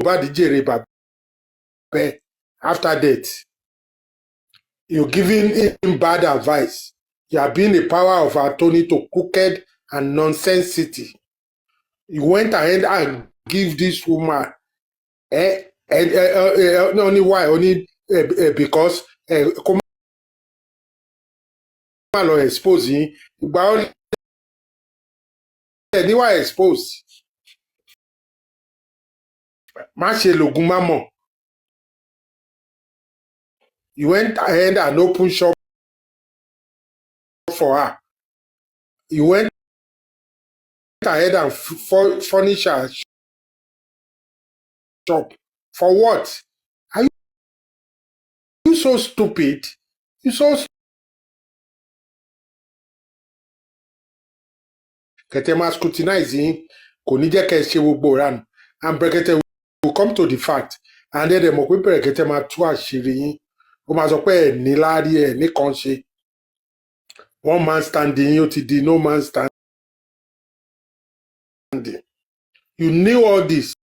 Mohbad jèrè bàbá after death. You're giving him bad advice. You are being a power of attorney to crooked and nonsense city. You went ahead and give this woman only why? Only because kó má lọ expose yín. Ìgbà ó ní wá expose. Má ṣe lògùn má mọ̀. You went ahead and opened shop for her. You went ahead and furnish her shop. For what? Are you so stupid? You so Kẹ̀tẹ́ máa scrutinize yín kò ní jẹ́ kẹ́ ẹ ṣe gbogbo ìranù. And Brekete will come to the fact. And then mọ̀ pé Brekete máa tú àṣírí yín. Ó máa sọ pé ẹ̀ ní láárí ẹ̀ ní kan ṣe. One man standing yín ó ti di no man standing. You knew all this.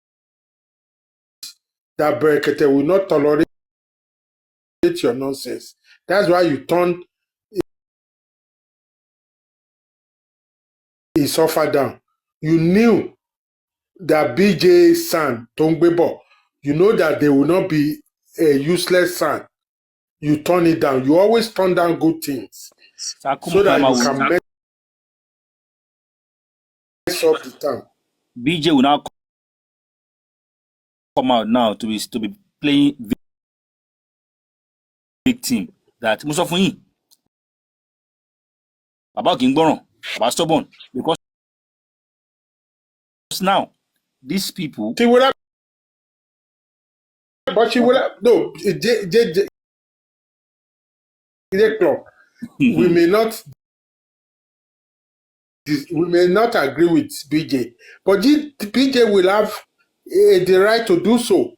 That Brekete will not tolerate your nonsense. That's why you turned his offer down. You knew that BJ's son, Tongbebo, you know that they will not be a useless son. You turn it down. You always turn down good things so that you can mess up the town. BJ will now come out now to be playing victim. That most of you about Kingboron, about stubborn, because now these people. She will have, but she will have, no. We may not agree with BJ, but BJ will have the right to do so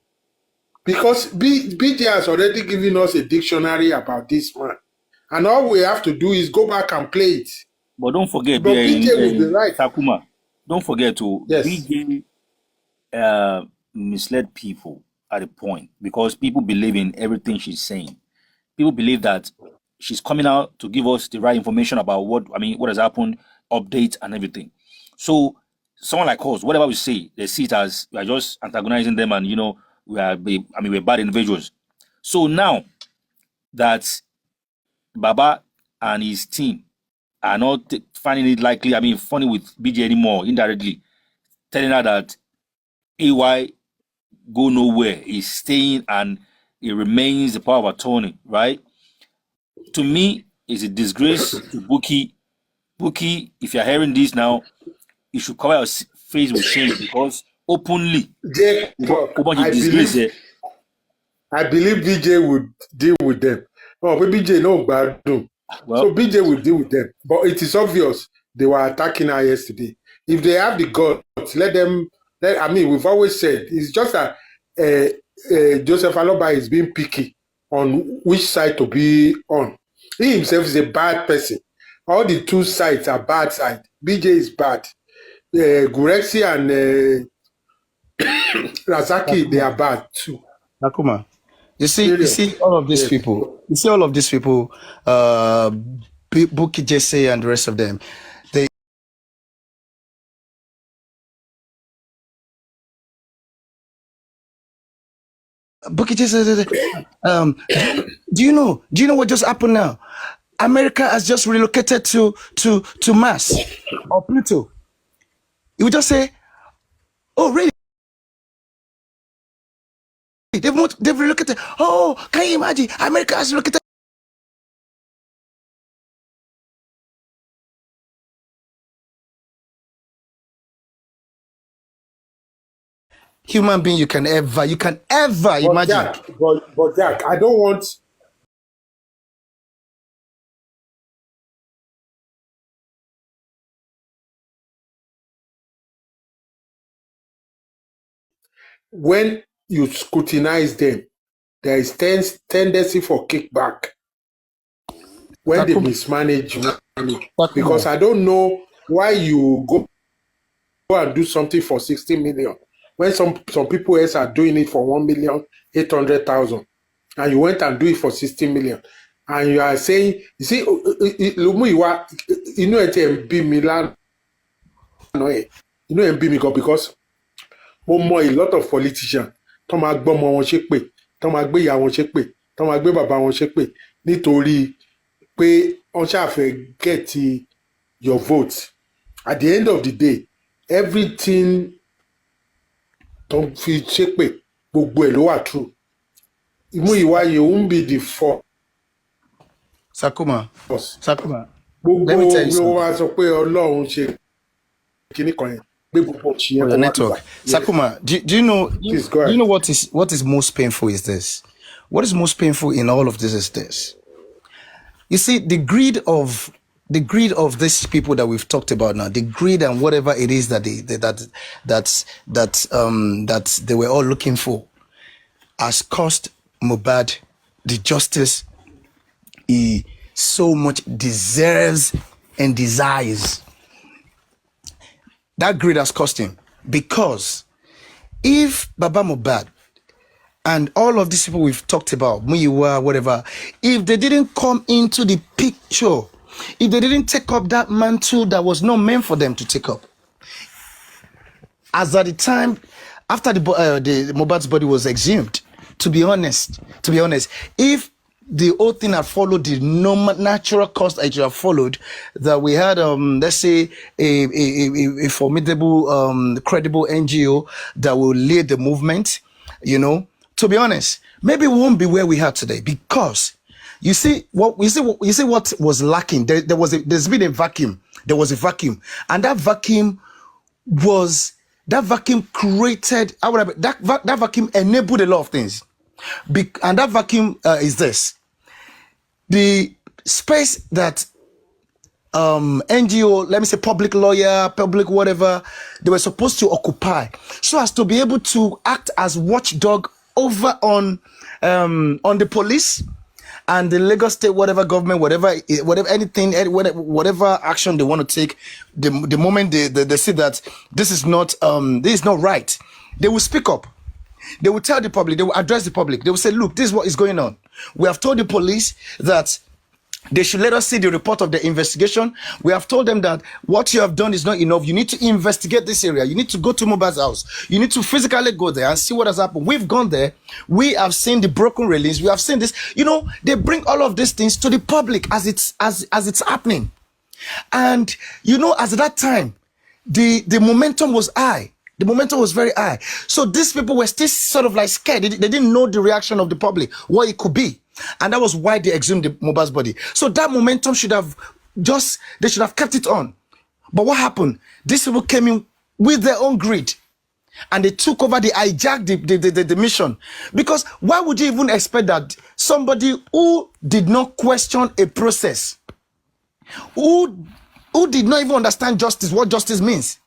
because BJ has already given us a dictionary about this man, and all we have to do is go back and play it. But don't forget, but BJ will be right. Takuma, don't forget to yes. BJ misled people at a point because people believe in everything she's saying. People believe that she's coming out to give us the right information about what has happened, updates and everything. So someone like us, whatever we say, they see it as we are just antagonizing them and we're bad individuals. So now that Baba and his team are not finding it likely, funny with BJ anymore, indirectly, telling her that AY go nowhere, he's staying and he remains the power of attorney, right? To me, it's a disgrace to Buki. Buki, if you're hearing this now, you should cover your face with shame because openly, I believe BJ would deal with them. Oh, but BJ no bad no. Well, so BJ will deal with them. But it is obvious they were attacking her yesterday. If they have the guts, let them. We've always said it's just that Joseph Aloba is being picky on which side to be on. He himself is a bad person. All the two sides are bad side. BJ is bad. Gurexi and Razaki, they are bad too. Nakuma, you see all of these people. You see all of these people, Buki Jesse and the rest of them. Buki Jesse, do you know what just happened now? America has just relocated to Mars or Pluto. You would just say, "Oh, really? They've relocated. Oh, can you imagine? America has relocated." Human being you can ever imagine. But Jack, I don't want. When you scrutinize them, there is tendency for kickback when they mismanage money. Because I don't know why you go and do something for 60 million when some people else are doing it for 1,800,000, and you went and do it for 60 million, and you are saying, you see, Lumuyiwa, be Milan, be because a lot of politicians, tó máa gbọ́mọ wọn ṣépè, tó máa gbé ìyá wọn ṣépè, tó máa gbé bàbá wọn ṣépè, nítorí pé wọ́n ṣàfẹ́ get your vote. At the end of the day, everything tó fi ṣépè, gbogbo ẹ̀ ló wà true. Muyiwa, you won't be the first. Sakuma. Gbogbo Let me tell you something. wa sọ pé Ọlọ́run ṣe kíní kan yẹn. Your network. Yes. Sakuma, do you know? Do you know what is most painful is this? What is most painful in all of this is this. You see, the greed of these people that we've talked about now, the greed and whatever it is that they were all looking for, has cost Mohbad the justice he so much deserves and desires. That greed has cost him, because if Baba Mohbad and all of these people we've talked about, Muyiwa, whatever, if they didn't come into the picture, if they didn't take up that mantle that was not meant for them to take up, as at the time after the Mohbad's body was exhumed, to be honest, if the whole thing had followed the normal natural course that it should have followed, that we had let's say a formidable credible NGO that will lead the movement, to be honest, maybe we won't be where we are today, because you see what was lacking. There's been a vacuum. There was a vacuum, and that vacuum created that vacuum enabled a lot of things. And that vacuum is this: the space that NGO, let me say public lawyer, public whatever, they were supposed to occupy, so as to be able to act as watchdog over on the police and the Lagos State, whatever government, whatever anything, whatever action they want to take. The moment they see that this is not right, they will speak up. They will tell the public, they will address the public. They will say, look, this is what is going on. We have told the police that they should let us see the report of the investigation. We have told them that what you have done is not enough. You need to investigate this area. You need to go to Mohbad's house. You need to physically go there and see what has happened. We've gone there. We have seen the broken railings. We have seen this. They bring all of these things to the public as it's happening. And, as at that time, the momentum was high. The momentum was very high. So these people were still sort of like scared. They didn't know the reaction of the public, what it could be. And that was why they exhumed the Mohbad's body. So that momentum they should have kept it on. But what happened? These people came in with their own greed, and they took over, they hijacked the mission. Because why would you even expect that somebody who did not question a process, who did not even understand justice, what justice means,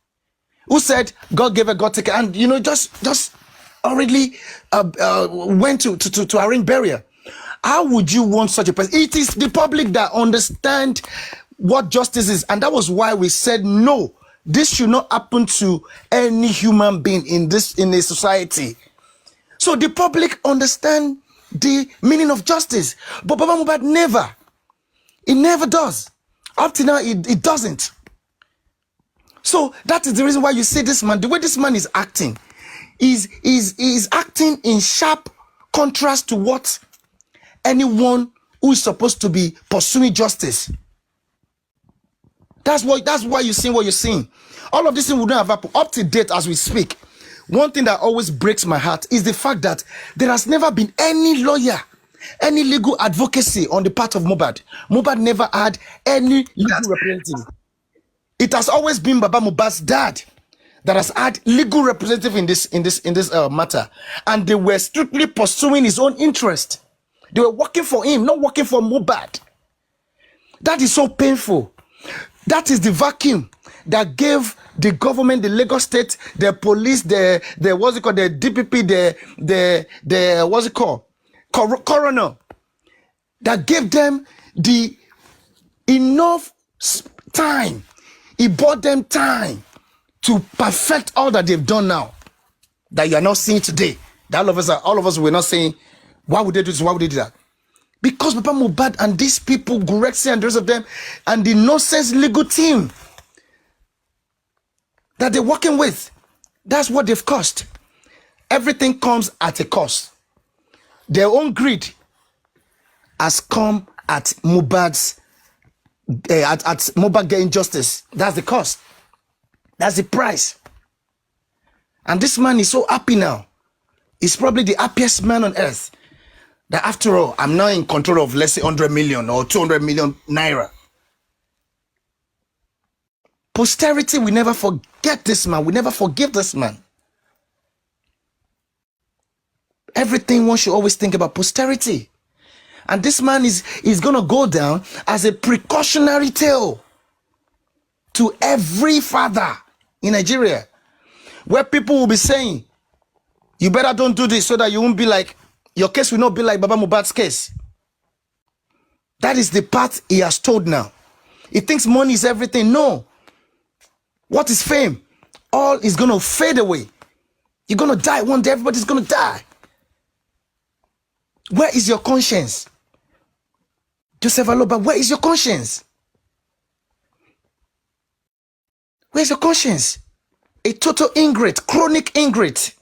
who said God gave a God take, and just already went to arrange burial? How would you want such a person? It is the public that understand what justice is, and that was why we said no. This should not happen to any human being in a society. So the public understand the meaning of justice, but Baba Mohbad never. It never does. Up to now, it doesn't. So that is the reason why you see this man, the way this man is acting, is acting in sharp contrast to what anyone who is supposed to be pursuing justice. That's why you're seeing what you're seeing. All of this thing wouldn't have happened. Up to date as we speak, one thing that always breaks my heart is the fact that there has never been any lawyer, any legal advocacy on the part of Mohbad. Mohbad never had any legal representative. It has always been Baba Mohbad's dad that has had legal representative in this matter, and they were strictly pursuing his own interest. They were working for him, not working for Mohbad. That is so painful. That is the vacuum that gave the government, the Lagos State, the police, the what's it called, the DPP, the what's it called, coroner, that gave them the enough time. It bought them time to perfect all that they've done now. that you are not seeing today. That all of us were not saying, why would they do this? Why would they do that? Because Papa Mohbad and these people, Gurexi and the rest of them, and the nonsense legal team that they're working with, that's what they've cost. Everything comes at a cost. Their own greed has come at Mohbad's at Mohbad getting justice. That's the cost. That's the price. And this man is so happy now. He's probably the happiest man on earth. That after all, I'm now in control of, let's say, 100 million or 200 million naira. Posterity will never forget this man. We never forgive this man. Everything one should always think about posterity. And this man is going to go down as a precautionary tale to every father in Nigeria, where people will be saying, you better don't do this so that you won't be like, your case will not be like Baba Mohbad's case. That is the path he has told now. He thinks money is everything. No. What is fame? All is going to fade away. You're going to die one day. Everybody's going to die. Where is your conscience? Joseph Aloba, where is your conscience? Where's your conscience? A total ingrate, chronic ingrate.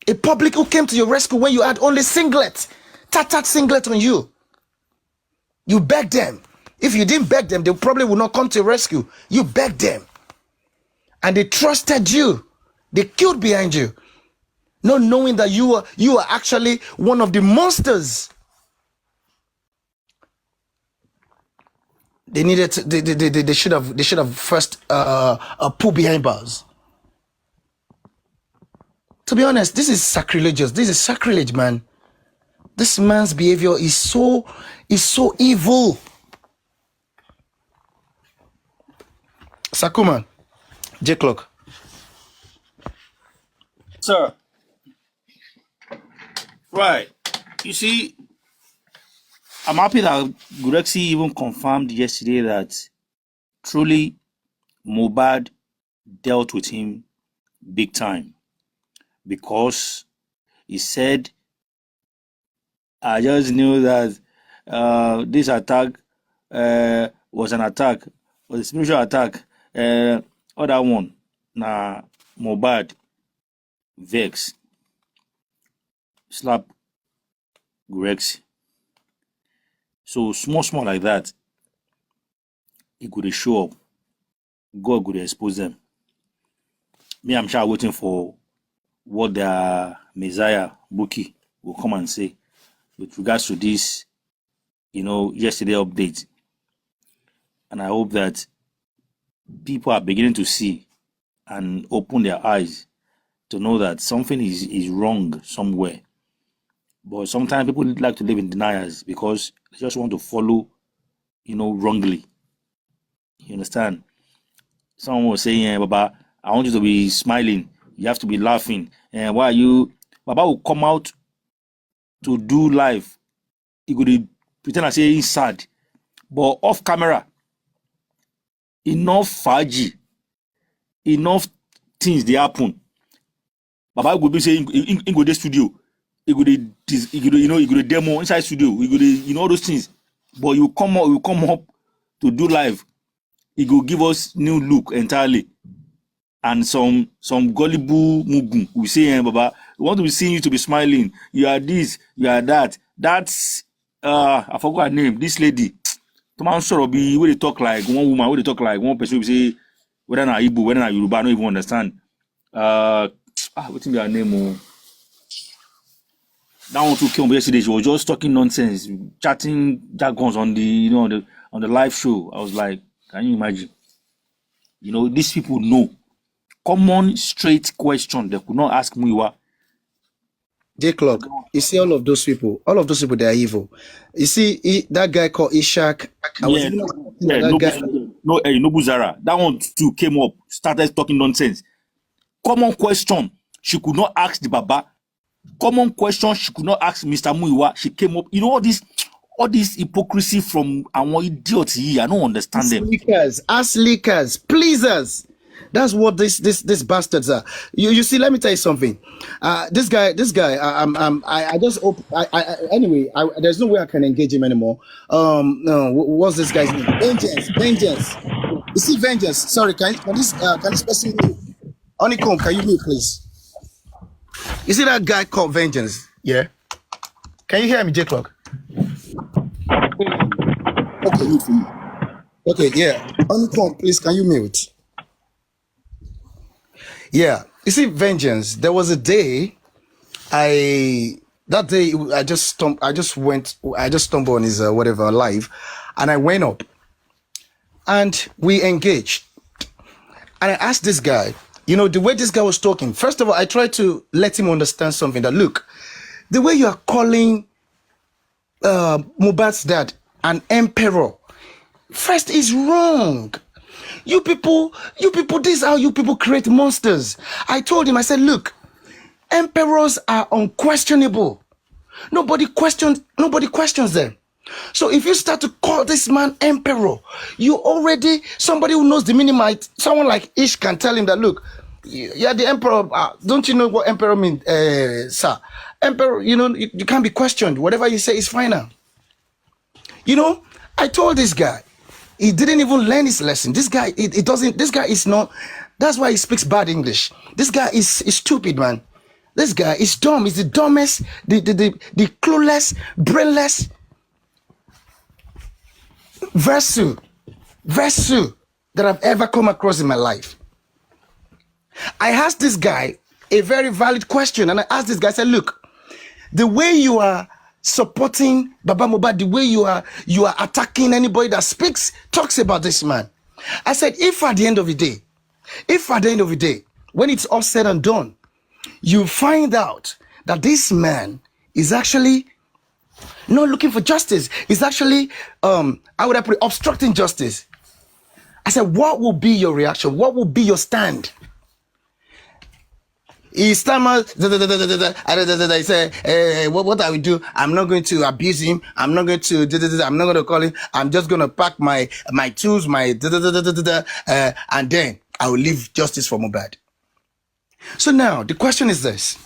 A public who came to your rescue when you had only singlet, tattered singlet on you. You begged them. If you didn't beg them, they probably would not come to your rescue. You begged them. And they trusted you. They queued behind you. Not knowing that you are actually one of the monsters. They needed to, they should have first pulled behind bars. To be honest, this is sacrilegious. This is sacrilege, man. This man's behavior is so evil. Sakuma, J Clock. Sir. Right. You see, I'm happy that Gurexi even confirmed yesterday that truly Mohbad dealt with him big time, because he said, I just knew that this attack was an attack, was a spiritual attack. Other one, na Mohbad vex slap Gurexi. So small like that, he could show up. God could expose them. Me, I'm sure waiting for what the Messiah Buki will come and say with regards to this, yesterday update. And I hope that people are beginning to see and open their eyes to know that something is wrong somewhere. But sometimes people like to live in denials because they just want to follow, wrongly. You understand? Someone was saying, Baba, I want you to be smiling. You have to be laughing. And why are you? Baba will come out to do live. He could pretend I say he's sad. But off camera, enough faji, enough things they happen. Baba would be saying in go to studio. He could demo inside studio. He could all those things. But you come up to do live. He could give us new look entirely. And some gullible mugun we say, Baba, we want to be seeing you to be smiling. You are this, you are that. That's I forgot her name. This lady. Tomorrow sort of be where they talk like one woman, where they talk like one person. We say whether na Igbo, whether na Yoruba, I don't even understand. What's her name? That one too came yesterday. She was just talking nonsense, chatting jargons on the on the live show. I was like, can you imagine? These people know. Common straight question they could not ask Muiwa. J Clock, you see all of those people, they are evil. You see that guy called Ishak. Nobu Zara. That one too came up, started talking nonsense. Common question she could not ask the Baba. Common question she could not ask Mr. Muiwa. She came up. All this hypocrisy from our idiots here. I don't understand them. Ass leakers, pleasers. That's what this bastards are. You see, let me tell you something. This guy, I just anyway. There's no way I can engage him anymore. No, what's this guy's name? Vengeance. You see, Vengeance. Sorry, can this person mute? Honeycomb, can you mute, please? You see that guy called Vengeance? Yeah. Can you hear me, J Clock? Okay, mute for you. Okay, yeah. Honeycomb, please, can you mute? Yeah, you see, Vengeance. There was a day, I just stumbled on his whatever live, and I went up, and we engaged, and I asked this guy, you know, the way this guy was talking. First of all, I tried to let him understand something. That look, the way you are calling Mohbad's dad an emperor, first is wrong. You people, this is how you people create monsters. I told him, I said, look, emperors are unquestionable. Nobody questions them. So if you start to call this man emperor, you already, somebody who knows the minimite, someone like Ish can tell him that, look, you're the emperor. Don't you know what emperor means, sir? Emperor, you know, you can't be questioned. Whatever you say is final. You know, I told this guy, he didn't even learn his lesson. This guy, this guy is not, that's why he speaks bad English. This guy is stupid, man. This guy is dumb. He's the dumbest, the clueless, brainless versu that I've ever come across in my life. I asked this guy a very valid question, and I asked this guy, I said, look, the way you are supporting Baba Mohbad, the way you are attacking anybody that talks about this man. I said, if at the end of the day, when it's all said and done, you find out that this man is actually not looking for justice, is actually, how would I put it, obstructing justice. I said, what will be your reaction? What will be your stand? He stammers. I say, what I will do? I'm not going to abuse him. I'm not going to. I'm not going to call him. I'm just going to pack my tools, and then I will leave justice for Mohbad. So now the question is this.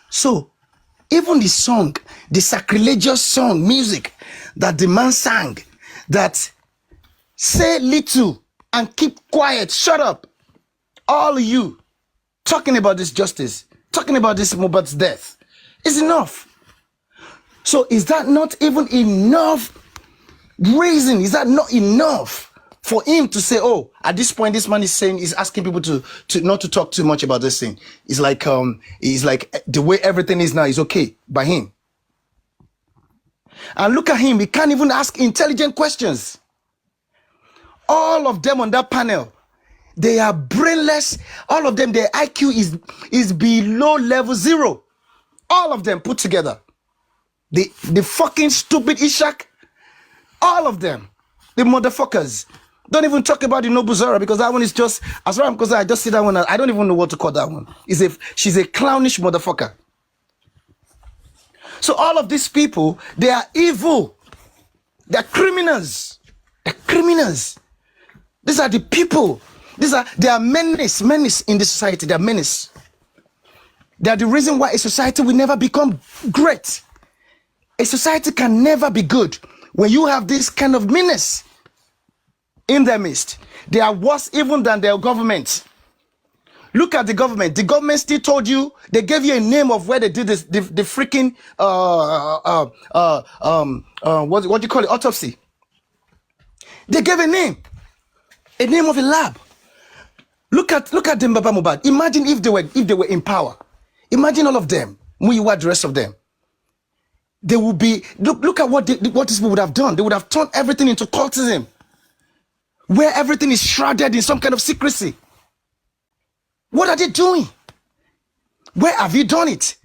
So even the song, the sacrilegious song, music that the man sang, that say little and keep quiet, shut up, all of you. Talking about this justice, talking about this Mohbad's death is enough. So is that not even enough reason? Is that not enough for him to say, oh, at this point, this man is saying, he's asking people to not to talk too much about this thing. It's like the way everything is now is okay by him. And look at him, he can't even ask intelligent questions. All of them on that panel, they are brainless. All of them, their IQ is below level 0. All of them put together. The fucking stupid Ishak. All of them. The motherfuckers. Don't even talk about the Noble Zara, because that one is just, as far as because I just see that one, I don't even know what to call that one. She's a clownish motherfucker. So all of these people, they are evil. They are criminals. They're criminals. These are the people. They are menace in the society. They are menace. They are the reason why a society will never become great. A society can never be good when you have this kind of menace in their midst. They are worse even than their government. Look at the government. The government still told you, they gave you a name of where they did this, the freaking what do you call it, autopsy. They gave a name of a lab. Look at them, Baba Mohbad. Imagine if they were in power. Imagine all of them. Muyiwa, the rest of them. They would be, look at what these people would have done. They would have turned everything into cultism, where everything is shrouded in some kind of secrecy. What are they doing? Where have you done it?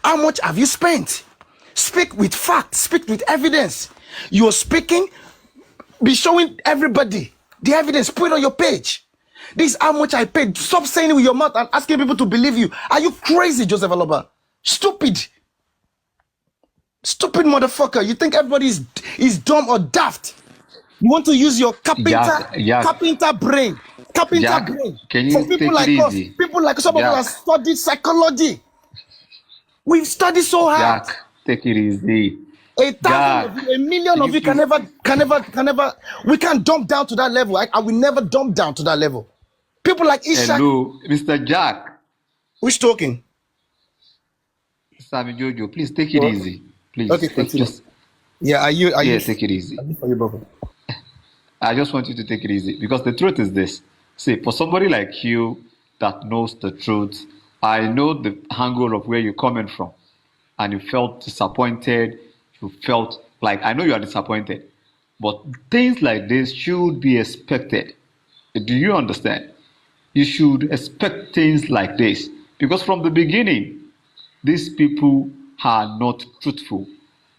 How much have you spent? Speak with facts, speak with evidence. You are speaking, be showing everybody the evidence, put it on your page. This is how much I paid. Stop saying it with your mouth and asking people to believe you. Are you crazy, Joseph Aloba? Stupid. Stupid motherfucker. You think everybody is dumb or daft? You want to use your Jack, carpenter brain, Jack, can for you people take it like us, easy? people like some of us Jack, have studied psychology. We've studied so hard. Jack, take it easy. 1,000 of Jack, you, 1,000,000 can of you you please? can never. We can't dump down to that level. I will never dump down to that level. People like Ishak, Hello, Mr. Jack. who's talking? Sammy Jojo, please take it Okay, easy. Please, okay, take continue. just Yeah, are you? yeah, take it easy. Are you for you, brother? I just want you to take it easy because the truth is this. See, for somebody like you that knows the truth, I know the angle of where you're coming from, and you felt disappointed. You felt like I know you are disappointed, but things like this should be expected. Do you understand? You should expect things like this because from the beginning, these people are not truthful,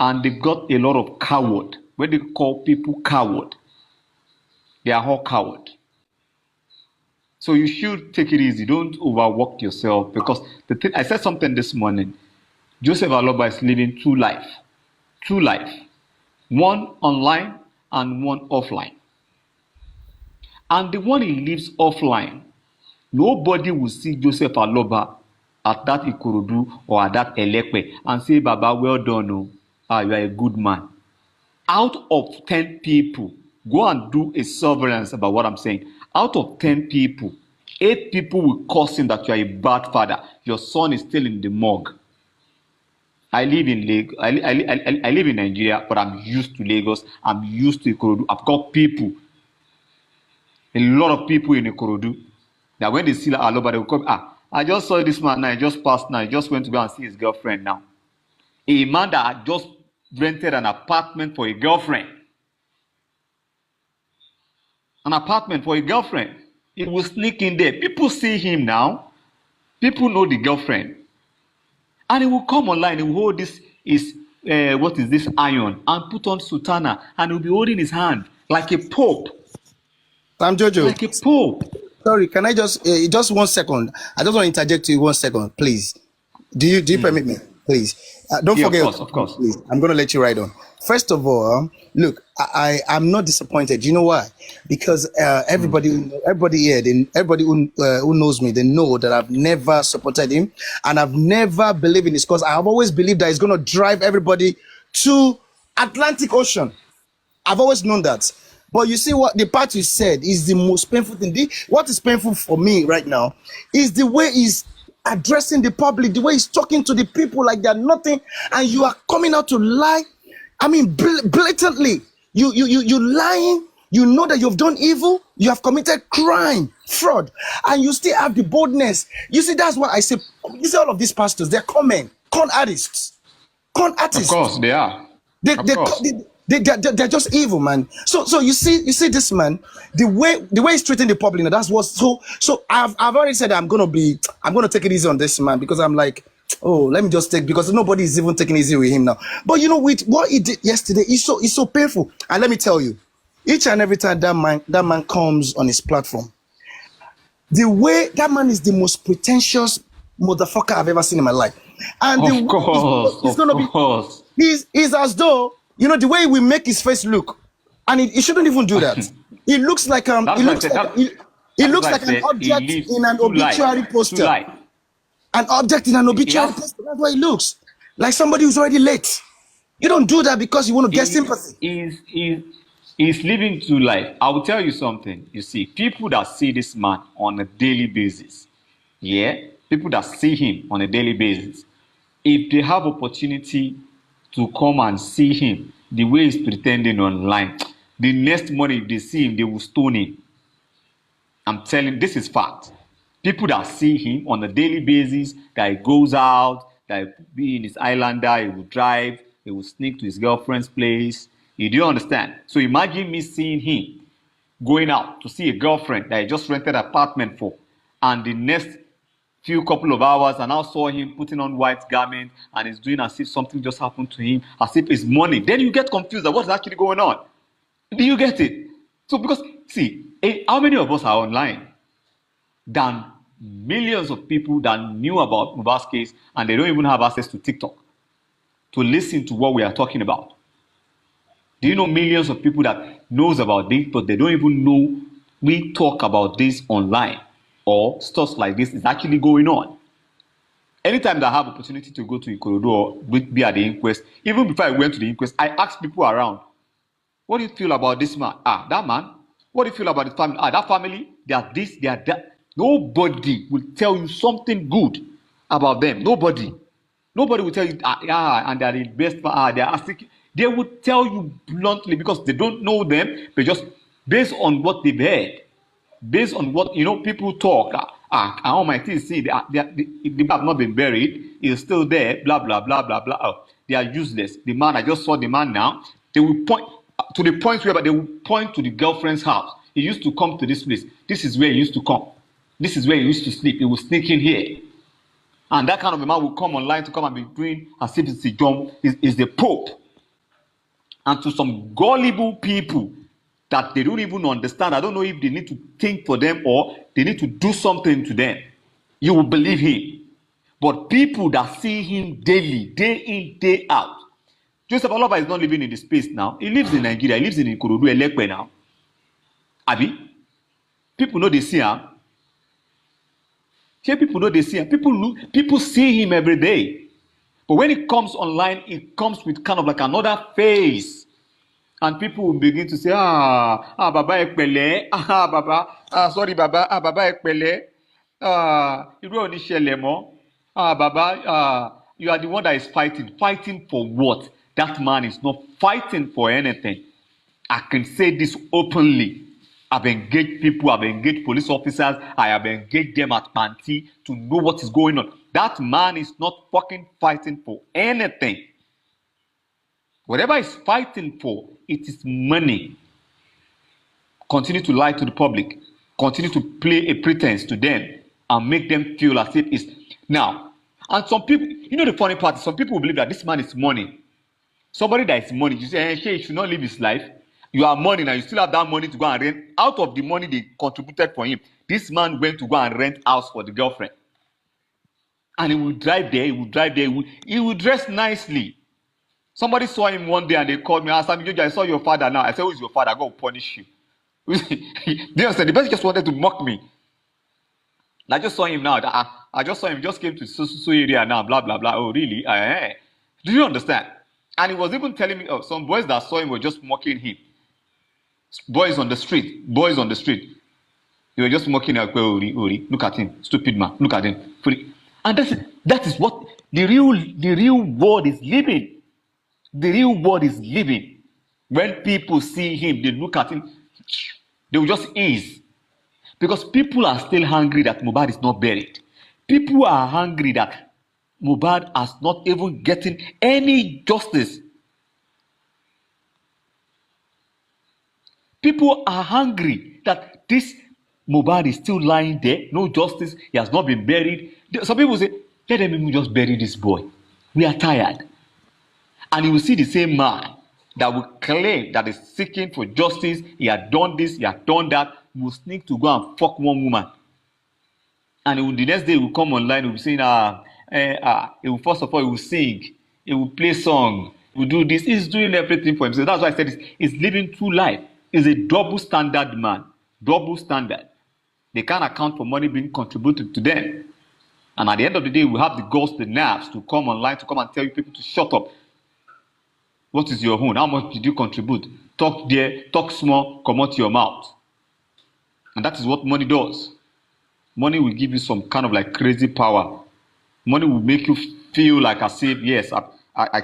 and they've got a lot of coward. When they call people coward, they are all coward. So you should take it easy. Don't overwork yourself because I said something this morning. Joseph Aloba is living two life, one online and one offline. And the one he lives offline, nobody will see Joseph Aloba at that Ikorodu or at that Elepe and say, Baba, well done. Oh. You are a good man. Out of 10 people, go and do a surveillance about what I'm saying. Out of 10 people, 8 people will curse him that you are a bad father. Your son is still in the morgue. I live in Lagos. I live in Nigeria, but I'm used to Lagos. I'm used to Ikorodu. I've got people, a lot of people in Ikorodu, that when they see Aloba, they will come. I just saw this man now. He just passed now. He just went to go and see his girlfriend now. A man that had just rented an apartment for a girlfriend. An apartment for a girlfriend. He will sneak in there. People see him now. People know the girlfriend. And he will come online. He will hold this what is this iron and put on sutana and he will be holding his hand like a pope. I'm Jojo. Like a pope. Sorry, can I just 1 second? I just want to interject you 1 second, please. Do you permit me, please? Don't forget. Of course. Please. I'm going to let you ride on. First of all, look, I'm not disappointed. You know why? Because everybody here, everybody who knows me, they know that I've never supported him and I've never believed in his cause. I've always believed that he's going to drive everybody to Atlantic Ocean. I've always known that. But you see what the part you said is the most painful thing. What is painful for me right now is the way he's addressing the public, the way he's talking to the people like they're nothing, and you are coming out to lie. I mean, blatantly, you lying. You know that you've done evil, you have committed crime, fraud, and you still have the boldness. You see, that's what I say. You see, all of these pastors, they're con artists. Of course, they are. They're just evil, man. So you see this man, the way he's treating the public. Now, that's what's so. I've already said I'm gonna take it easy on this man because I'm like, oh, let me just take because nobody is even taking it easy with him now. But you know, with what he did yesterday, it's so painful. And let me tell you, each and every time that man comes on his platform, the way that man is the most pretentious motherfucker I've ever seen in my life. And of course. He's as though, you know, the way we make his face look, and he shouldn't even do that. It looks like an object in an obituary poster. An object in an obituary poster. That's what it looks like. Somebody who's already late. You don't do that because you want to get sympathy. He's living two life. I will tell you something. You see, people that see this man on a daily basis, people that see him on a daily basis, if they have opportunity to come and see him the way he's pretending online, the next morning if they see him, they will stone him. I'm telling, this is fact. People that see him on a daily basis, that he goes out, that he be in his islander, he will drive, he will sneak to his girlfriend's place. You do understand? So imagine me seeing him going out to see a girlfriend that he just rented an apartment for, and the next few couple of hours and I saw him putting on white garment and he's doing as if something just happened to him, as if it's money. Then you get confused at what's actually going on. Do you get it? So because, see, how many of us are online than millions of people that knew about Mohbad's case and they don't even have access to TikTok to listen to what we are talking about? Do you know millions of people that knows about this, but they don't even know we talk about this online or stuff like this is actually going on? Anytime that I have opportunity to go to Ikorodu or be at the inquest, even before I went to the inquest, I asked people around, what do you feel about this man? That man. What do you feel about his family? That family. They are this, they are that. Nobody will tell you something good about them. Nobody. Nobody will tell you, and they are the best. They are asking. They will tell you bluntly because they don't know them, but just based on what they've heard, based on what people talk. All my things see they have not been buried. He's still there. Blah blah blah blah blah. Oh, they are useless. The man, I just saw the man now. They will point to the point where they will point to the girlfriend's house. He used to come to this place. This is where he used to come. This is where he used to sleep. He will sneak in here. And that kind of a man will come online to come and be doing as if it's is the Pope. And to some gullible people that they don't even understand, I don't know if they need to think for them or they need to do something to them, you will believe him. But people that see him daily, day in, day out, Joseph Aloba is not living in the space now. He lives in Nigeria. He lives in Ikorodu, Elekpe now. Abi, people know they see him. Here people know they see him. People see him every day. But when it comes online, it comes with kind of like another face. And people will begin to say, Baba Ekpele, Baba, sorry, Baba, Baba Ekpele, you don't need Shelemo, Baba, you are the one that is fighting. Fighting for what? That man is not fighting for anything. I can say this openly. I've engaged people, I've engaged police officers, I have engaged them at Panti to know what is going on. That man is not fucking fighting for anything. Whatever he's fighting for, it is money. Continue to lie to the public. Continue to play a pretense to them and make them feel as if it's... Now, and some people, the funny part is some people believe that this man is money. Somebody that is money, you say, hey, he should not live his life. You are money now, you still have that money to go and rent. Out of the money they contributed for him, this man went to go and rent house for the girlfriend. And he will drive there, he will dress nicely. Somebody saw him one day and they called me, asked me, I saw your father now. I said, who is your father? God will punish you. They understand? The person just wanted to mock me. I just saw him now. I just saw him, just came to so area now, blah, blah, blah. Oh, really? Do you understand? And he was even telling me, some boys that saw him were just mocking him. Boys on the street. They were just mocking him. Ori. Look at him. Stupid man. Look at him. And that is what the real world is living. The real world is living. When people see him, they look at him, they will just ease. Because people are still hungry that Mohbad is not buried. People are hungry that Mohbad has not even getting any justice. People are hungry that this Mohbad is still lying there, no justice, he has not been buried. Some people say, let them even just bury this boy. We are tired. And you will see the same man that will claim that is seeking for justice, he had done this, he had done that, will sneak to go and fuck one woman. And the next day he will come online, he will say, he will first of all, he will sing, he will play song, he will do this, he's doing everything for himself. That's why I said he's living true life. He's a double standard man. Double standard. They can't account for money being contributed to them. And at the end of the day, we have the guts, the nerves to come online, to come and tell you people to shut up. What is your own? How much did you contribute? Talk there, talk small, come out your mouth. And that is what money does. Money will give you some kind of like crazy power. Money will make you feel like as if, yes, I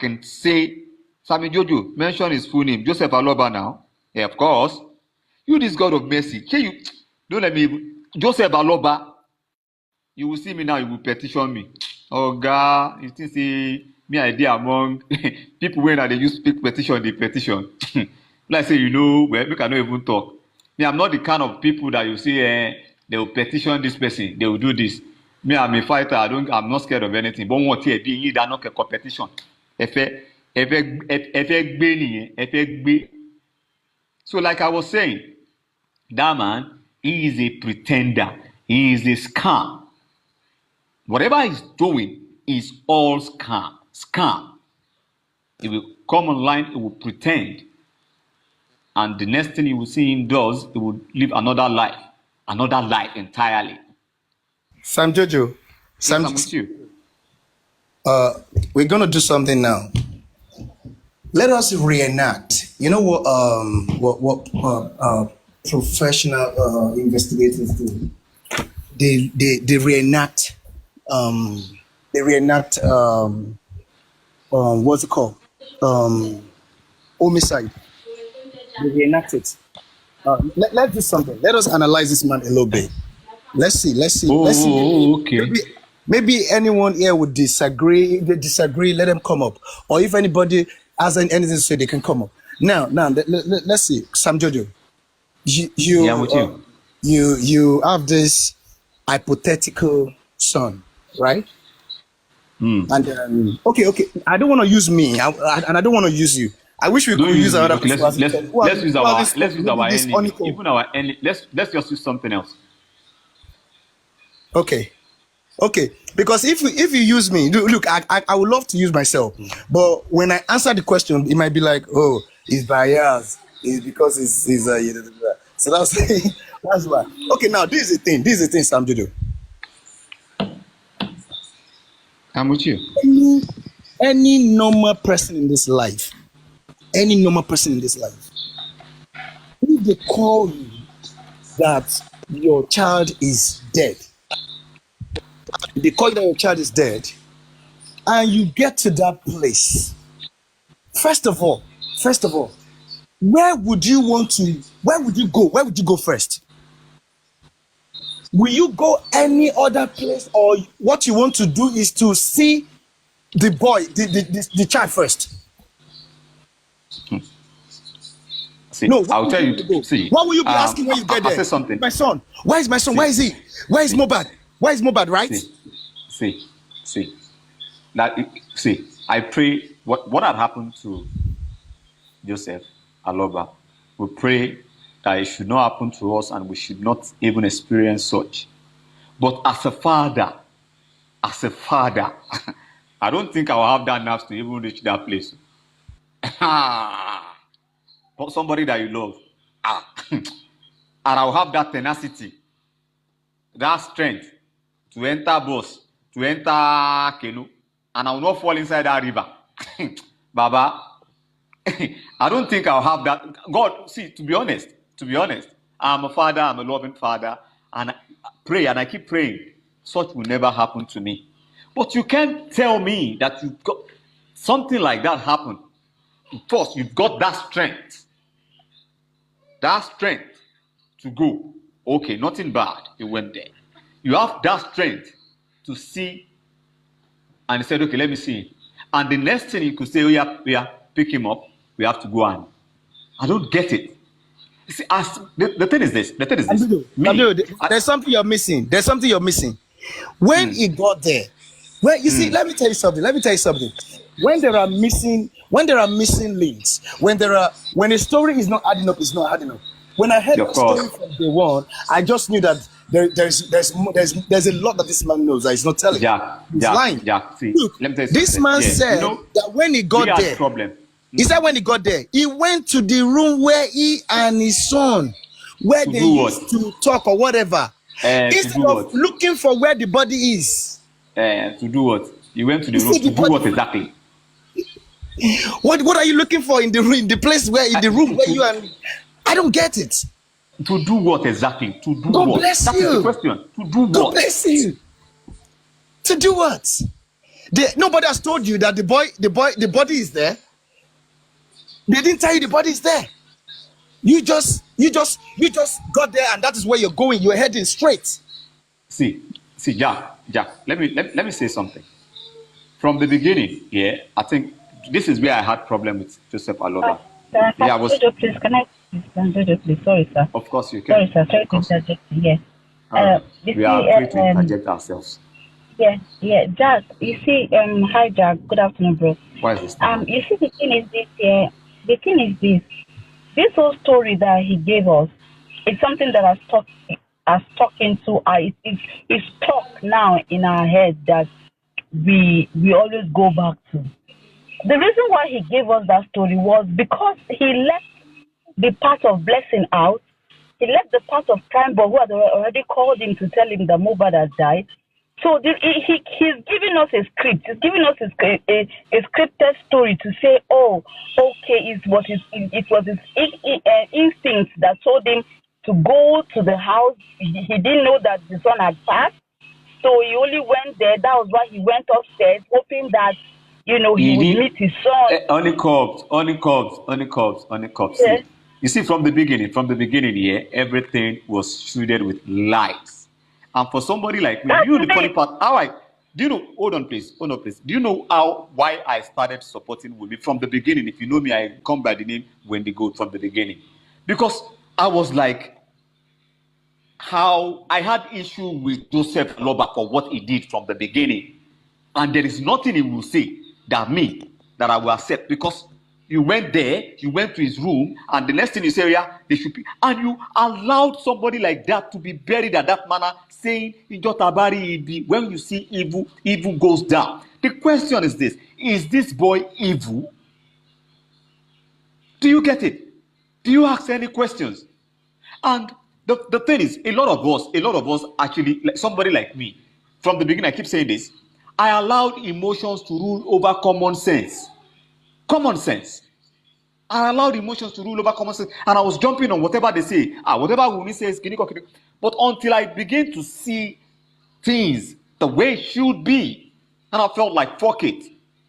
can say, Sammy Jojo, mention his full name, Joseph Aloba now. Yeah, of course. You, this God of mercy. Can you, don't let me, Joseph Aloba, you will see me now, you will petition me. Oh God, you think say, me idea among people when they use speak petition, they petition. Like say, well, we cannot even talk. Me, I'm not the kind of people that you say, they will petition this person, they will do this. Me, I'm a fighter, I'm not scared of anything. But what here being that not a competition. So like I was saying, that man, he is a pretender. He is a scam. Whatever he's doing is all scam. Scam. He will come online, he will pretend. And the next thing you will see him does, he will live another life entirely. Sam Jojo, Yes, I'm with you. we're gonna do something now. Let us reenact. You know what professional investigators do? They reenact. They reenact. What's it called? Homicide. They reenact it. Let's do something. Let us analyze this man a little bit. Let's see. Let's see. Okay. Maybe anyone here would disagree. If they disagree, let them come up. Or if anybody has anything to say, they can come up. Now, let's see. Sam Jojo, Yeah, I'm with you. You have this hypothetical son, right? And okay. I don't want to use me, and I don't want to use you. I wish we could use another person. Let's use our enemy. Even our enemy. Let's just use something else. Okay, because if you use me, look, I would love to use myself, but when I answer the question, it might be like, oh, it's bias, it's because it's so that's why. Okay, now this is the thing, Sam Jojo. I'm with you. Any normal person in this life, if they call you that your child is dead, and you get to that place, first of all, where would you go? Where would you go first? Will you go any other place, or what you want to do is to see the boy, the child first? See, No, I'll tell you. See, what will you be asking when you get there? I'll say something. My son. Why is my son? Why is he? Why is Mohbad? Why is Mohbad? Right? See. I pray what had happened to Joseph Aloba. We pray that it should not happen to us, and we should not even experience such. But as a father, I don't think I'll have that nerves to even reach that place. But somebody that you love, and I'll have that tenacity, that strength to enter bus, to enter canoe, and I will not fall inside that river. Baba, I don't think I'll have that. God, see, to be honest, I'm a father, I'm a loving father, and I pray and I keep praying. Such will never happen to me. But you can't tell me that you've got something like that happen. First, you've got that strength to go. Okay, nothing bad. You went there. You have that strength to see, and he said, okay, let me see. And the next thing you could say, oh yeah, pick him up. We have to go on. I don't get it. You see, the thing is this. There's something you're missing. When he got there, see, let me tell you something. When there are missing links, when a story is not adding up, it's not adding up. When I heard the story from day one, I just knew that there's a lot that this man knows that he's not telling. He's lying. See, look, let me tell you this something. man said that when he got there, he said when he got there, he went to the room where he and his son, where they used to talk or whatever, instead of looking for where the body is. To do what? You went to the room to do what exactly? What are you looking for in the room, the place where in the room where you and I don't get it. To do what exactly? To do God what? Bless That you. is the question. To do what? God bless you. To do what? Nobody has told you that the body is there. They didn't tell you the body is there. You just got there, and that is where you're going. You're heading straight. See, Jack. Let me say something. From the beginning, I think this is where I had problem with Joseph Aloba. Please, can I please? Sorry, sir. Of course you can. Sorry, sir. Try to interject. Yes. We are free to interject ourselves. Yeah. Jack, you see, hi, Jack. Good afternoon, bro. Why is this? You see, the thing is this. The thing is this. This whole story that he gave us, it's something that has stuck into it's stuck now in our head that we always go back to. the reason why he gave us that story was because he left the part of blessing out. He left the part of crime, but who had already called him to tell him that Mohbad had died. So he's giving us a script. He's giving us a scripted story to say, oh, okay, it was his instinct that told him to go to the house. He didn't know that the son had passed. So he only went there. That was why he went upstairs, hoping that, he would meet his son. Only cops. Yes. You see, from the beginning, yeah, everything was shielded with lies. And for somebody like me, That's you know the the funny thing. part, do you know, hold on please. Do you know why I started supporting Wumi from the beginning? If you know me, I come by the name Wendy Gold from the beginning. Because I was like, how I had issue with Joseph Aloba for what he did from the beginning. And there is nothing he will say that I will accept, because you went there, you went to his room, and the next thing you say, yeah, they should be, and you allowed somebody like that to be buried at that manner, saying, when you see evil, evil goes down. The question is this boy evil? Do you get it? Do you ask any questions? And the thing is, a lot of us actually, like somebody like me, from the beginning, I keep saying this, I allowed emotions to rule over common sense. Common sense. I allowed emotions to rule over common sense, and I was jumping on whatever they say. Whatever Wunmi says, but until I began to see things the way it should be, and I felt like, fuck it.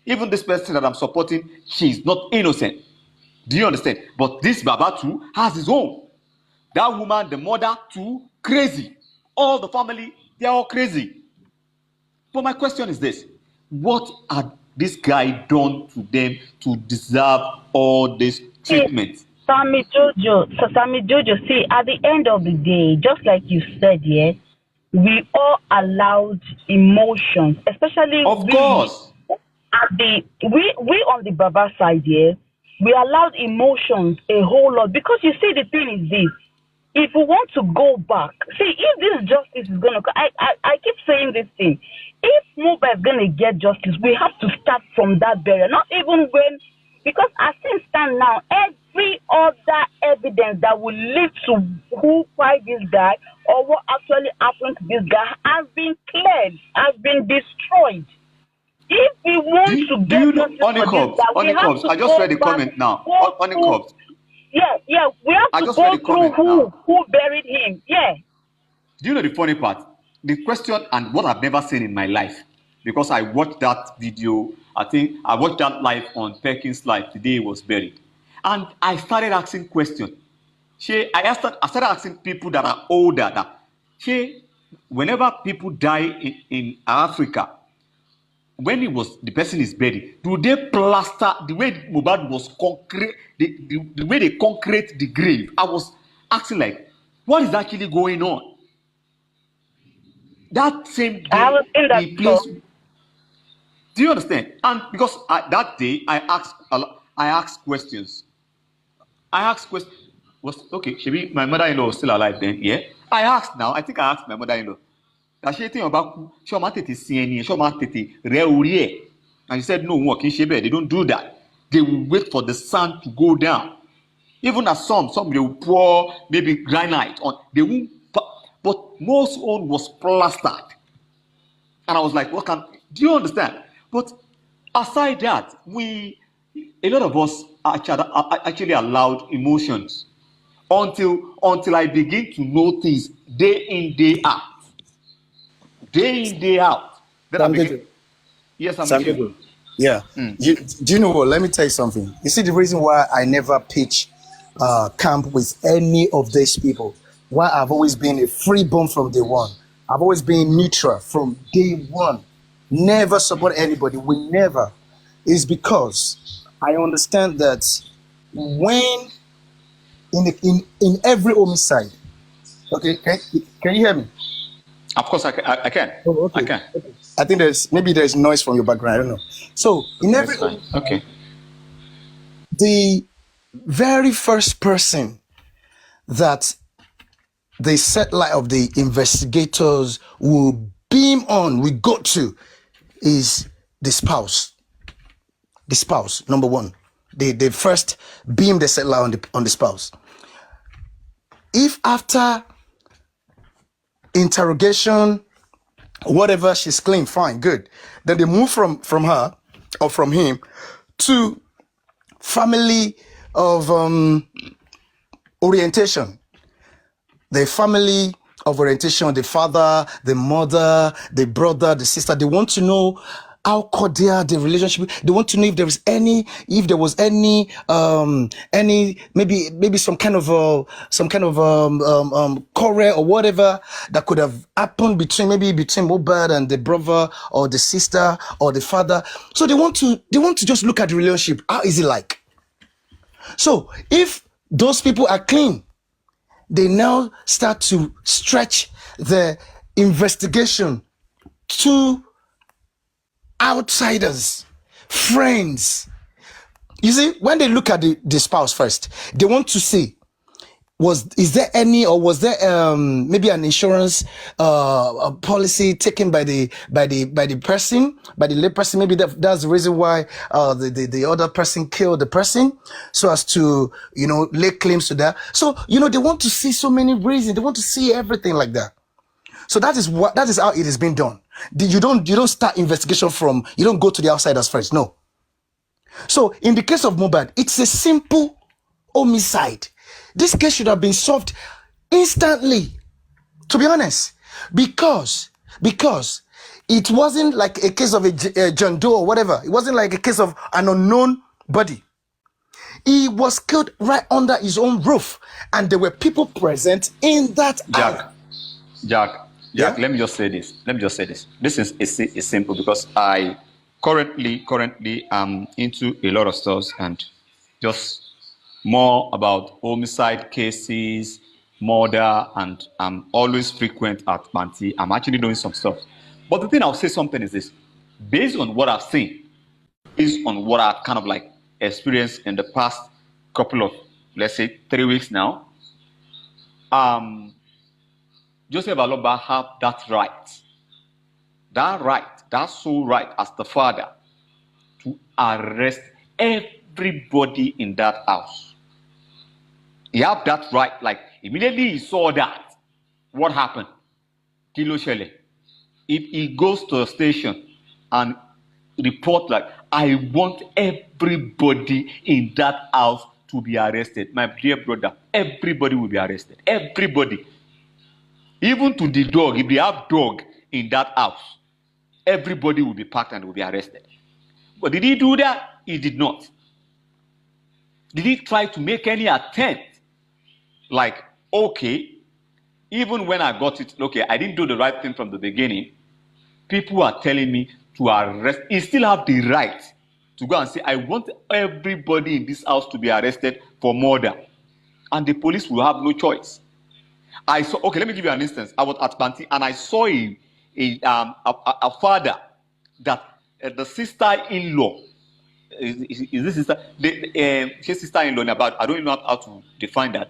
Even this person that I'm supporting, she's not innocent. Do you understand? But this Baba too has his own. That woman, the mother too, crazy. All the family, they're all crazy. But my question is this: what had this guy done to them to deserve all this treatment? Sammy Jojo, see, at the end of the day, just like you said, yes, we all allowed emotions, especially Of course. we on the Baba side, yeah, we allowed emotions a whole lot, because you see, the thing is this: if we want to go back, see, if this justice is gonna, I keep saying this thing. If Mohbad is gonna get justice, we have to start from that barrier. Not even when, because as things stand now, every other evidence that will lead to who fired this guy or what actually happened to this guy has been cleared, has been destroyed. If we want to Do get you know, justice for this guy, we have Honeycombs, to I just go read the back, comment now. go through. Honeycombs, Yeah, we have I to just read go the through comment now. who buried him. Yeah. Do you know the funny part? The question, and what I've never seen in my life, because I watched that video, I think I watched that live on Perkins' live the day he was buried. And I started asking questions. I started asking people that are older that, whenever people die in Africa, when the person is buried, do they plaster the way Mohbad was concrete, the way they concrete the grave? I was asking, like, what is actually going on? That same I day, haven't seen that the before. place. Do you understand? And because that day I asked questions. I asked questions. Was okay? Shebi, my mother-in-law was still alive then. Yeah. I asked now. I think I asked my mother-in-law. And she said, no, work in Shebe. They don't do that. They will wait for the sun to go down. Even as some they will pour maybe granite on. They won't. But most own was plastered. And I was like, do you understand? But aside that, a lot of us actually allowed emotions until I begin to know things day in, day out. Day in, day out. Then I Sam begin. Jojo. Yes, I'm Sam with you. Jojo. Yeah. Do you know what? Let me tell you something. You see, the reason why I never pitch camp with any of these people, why I've always been a free bomb from day one. I've always been neutral from day one. Never support anybody. We never. Is because I understand that when in every homicide, okay, can you hear me? Of course, I can. Oh, okay. I can. I think there's noise from your background. I don't know. So in every That's fine. Okay. the very first person that the satellite of the investigators will beam on, we go to, is the spouse. the spouse. Number one, they first beam the settler on the spouse. If after interrogation, whatever, she's clean, fine, good, then they move from her or from him to family of orientation. The family of orientation, the father, the mother, the brother, the sister, they want to know how cordial the relationship. They want to know if there was any maybe some kind of quarrel or whatever that could have happened between Mohbad and the brother or the sister or the father. So they want to just look at the relationship. How is it like? So if those people are clean, they now start to stretch the investigation to outsiders, friends. You see, when they look at the spouse first, they want to see, was there maybe an insurance a policy taken by the person, by the lay person? Maybe that's the reason why the other person killed the person, so as to lay claims to that. So they want to see so many reasons. They want to see everything like that. So that is how it is being done. You don't start investigation you don't go to the outsiders first. No. So in the case of Mohbad, it's a simple homicide. This case should have been solved instantly, to be honest, because it wasn't like a case of a John Doe or whatever. It wasn't like a case of an unknown body. He was killed right under his own roof, and there were people present in that hour. Jack, Yeah? let me just say this. This is simple, because I currently am into a lot of stuff and just more about homicide cases, murder, and I'm always frequent at Manti. I'm actually doing some stuff. But the thing I'll say something is this: based on what I've seen, based on what I've kind of like experienced in the past couple of, let's say, 3 weeks now, Joseph Aloba have that sole right as the father to arrest everybody in that house. He have that right. Like, immediately he saw that, what happened? Kilo Shele. If he goes to a station and report like, I want everybody in that house to be arrested, my dear brother, everybody will be arrested. Everybody. Even to the dog, if they have dog in that house, everybody will be packed and will be arrested. But did he do that? He did not. Did he try to make any attempt? Like, okay, even when I got it, okay, I didn't do the right thing from the beginning. People are telling me to arrest. He still have the right to go and say, I want everybody in this house to be arrested for murder. And the police will have no choice. Okay, let me give you an instance. I was at Banti and I saw a father that the sister-in-law, is this sister? His sister-in-law, about, I don't even know how to define that,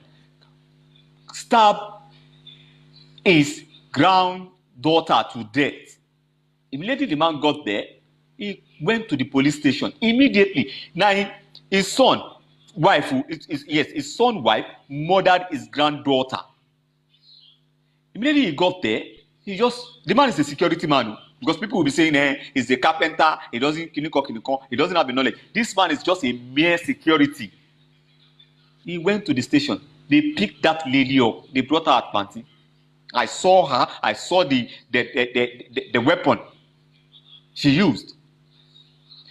stabbed his granddaughter to death. Immediately the man got there, he went to the police station. Immediately. Now his son, wife murdered his granddaughter. Immediately he got there, the man is a security man. Because people will be saying, he's a carpenter, he doesn't have the knowledge. This man is just a mere security. He went to the station. They picked that lady up. They brought her at Panty. I saw her. I saw the weapon she used.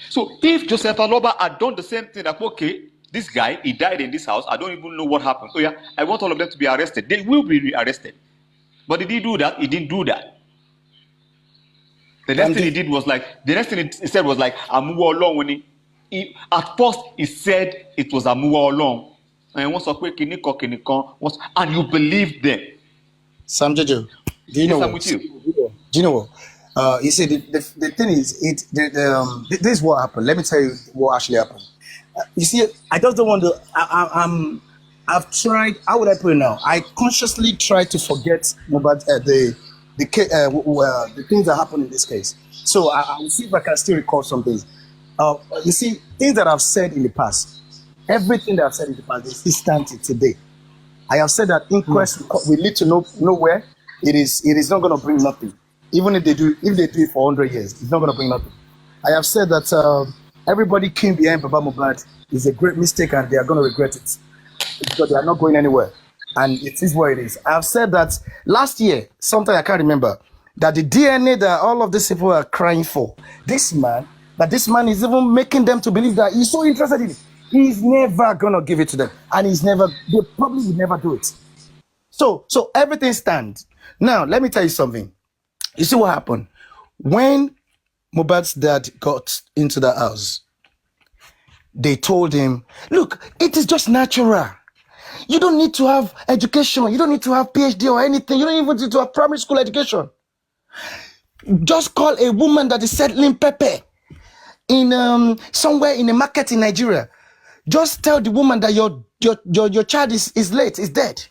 So if Joseph Aloba had done the same thing, like, okay, this guy, he died in this house, I don't even know what happened. Oh yeah, I want all of them to be arrested. They will be arrested. But did he do that? He didn't do that. The next thing he did was like, he said was like, Amuwa Olong. At first, he said it was Amuwa Olong. And you believe them. Sam Jojo, do you know what? Do you know what? You see, the thing is, this is what happened. Let me tell you what actually happened. You see, I just don't want to. I've tried. How would I put it now? I consciously tried to forget about the things that happened in this case. So I will see if I can still recall some things. You see, things that I've said in the past, everything that I've said in the past, they still stand till today. I have said that inquest will lead to nowhere. It is not going to bring nothing. Even if they do it for 100 years, it's not going to bring nothing. I have said that everybody came behind Baba Mohbad is a great mistake, and they are going to regret it because they are not going anywhere. And it is what it is. I have said that last year, sometime I can't remember, that the DNA that all of these people are crying for, this man is even making them to believe that he's so interested in it. He's never gonna give it to them, and they probably would never do it. So everything stands. Now, let me tell you something. You see what happened? When Mohbad's dad got into the house, they told him, look, it is just natural. You don't need to have education. You don't need to have PhD or anything. You don't even need to have primary school education. Just call a woman that is selling pepper in somewhere in a market in Nigeria. Just tell the woman that your child is late, is dead.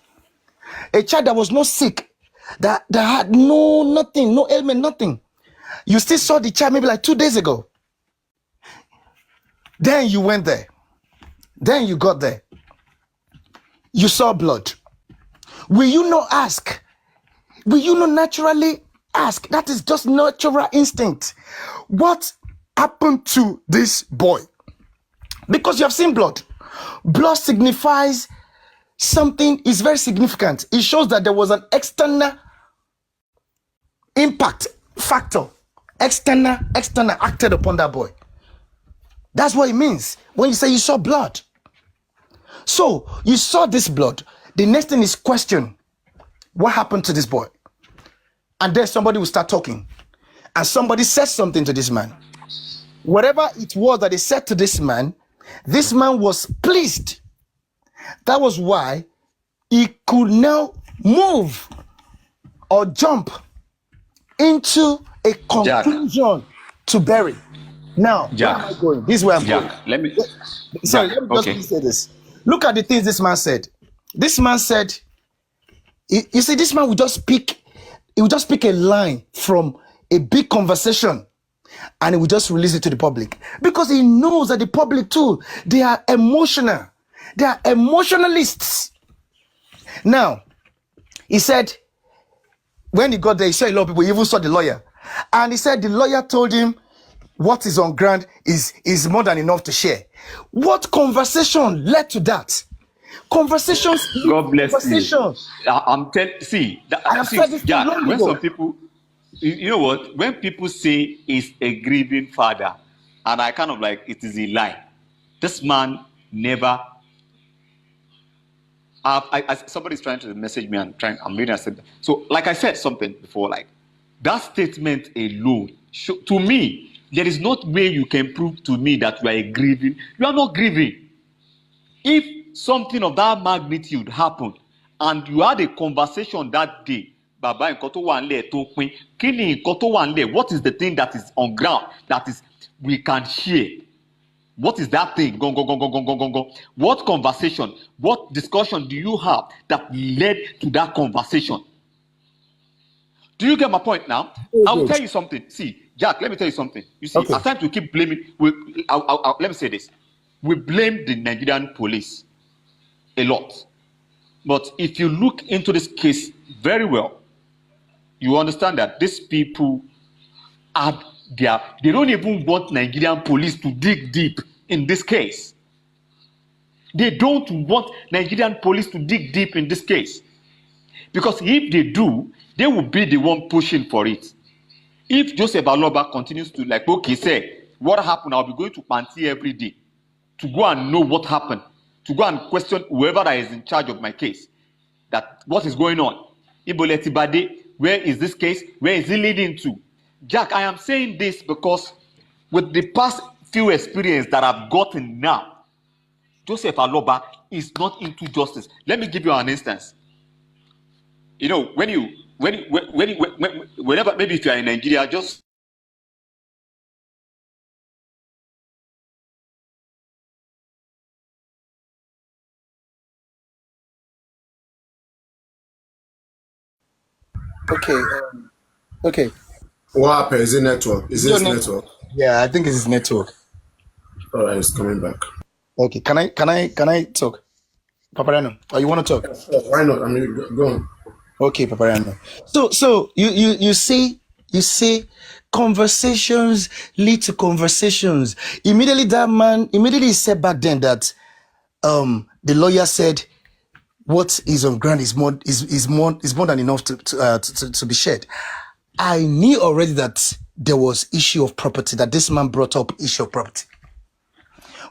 A child that was not sick, that had nothing, no ailment, nothing. You still saw the child maybe like 2 days ago. Then you went there. Then you got there. You saw blood. Will you not ask? Will you not naturally ask? That is just natural instinct. What happened to this boy? Because you have seen blood. Blood signifies something, is very significant. It shows that there was an external impact factor. External acted upon that boy. That's what it means when you say you saw blood. So you saw this blood. The next thing is question. What happened to this boy? And then somebody will start talking. And somebody says something to this man. Whatever it was that they said to this man was pleased. That was why he could now move or jump into a conclusion to bury. Now, Jack, where am I going? This is where I'm going. Let me Just say this. Look at the things this man said. This man said, you see, this man would just pick a line from a big conversation and he would just release it to the public because he knows that the public too, they are emotional. They are emotionalists. Now, he said, when he got there, he saw a lot of people, he even saw the lawyer. And he said the lawyer told him what is on ground is more than enough to share. What conversation led to that? Conversations. God bless you. I'm telling. Jack, when some people, you know what? When people say he's a grieving father, and I kind of like it is a lie. This man never. Somebody's trying to message me and I'm reading. I said so. Like I said something before, like that statement alone, to me, there is not way you can prove to me that you are a grieving. You are not grieving. If something of that magnitude happened and you had a conversation that day, Baba, what is the thing that is on ground that is we can share? What is that thing? Go. What conversation, what discussion do you have that led to that conversation? Do you get my point now? I will tell you something. See, Jack, let me tell you something. You see, at times we keep blaming. Let me say this. We blame the Nigerian police a lot. But if you look into this case very well, you understand that these people they don't even want Nigerian police to dig deep in this case. They don't want Nigerian police to dig deep in this case. Because if they do, they will be the one pushing for it. If Joseph Aloba continues to say, what happened? I'll be going to Panti every day to go and know what happened, to go and question whoever that is in charge of my case, that what is going on. Iboleti Bade, where is this case? Where is it leading to? Jack, I am saying this because with the past few experience that I've gotten now, Joseph Aloba is not into justice. Let me give you an instance. You know, whenever, maybe if you are in Nigeria, just Okay. What happened? Is it network? Is it network? Yeah, I think it's his network. All right, it's coming back. Okay, can I talk, Paparano? Or you want to talk? Why not? I mean, go on. Okay, Paparano. So you see, conversations lead to conversations. Immediately that man immediately said back then that the lawyer said what is on ground is more than enough to be shared. I knew already that there was issue of property, that this man brought up issue of property.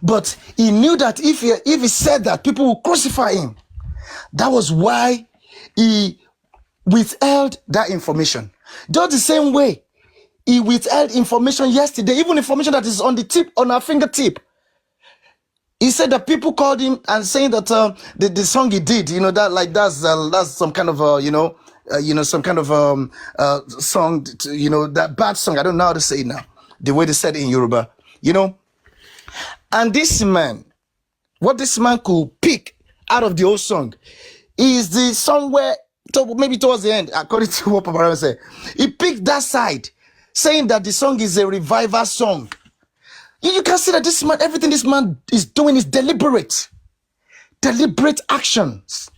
But he knew that if he said that, people will crucify him. That was why he withheld that information. Just the same way he withheld information yesterday, even information that is on our fingertip. He said that people called him and saying that the song he did, that's some kind of some kind of song, that bad song. I don't know how to say it now, the way they said it in Yoruba, And this man, what this man could pick out of the whole song is the song where, maybe towards the end, according to what Papa said, he picked that side, saying that the song is a revival song. You can see that this man, everything this man is doing is deliberate actions.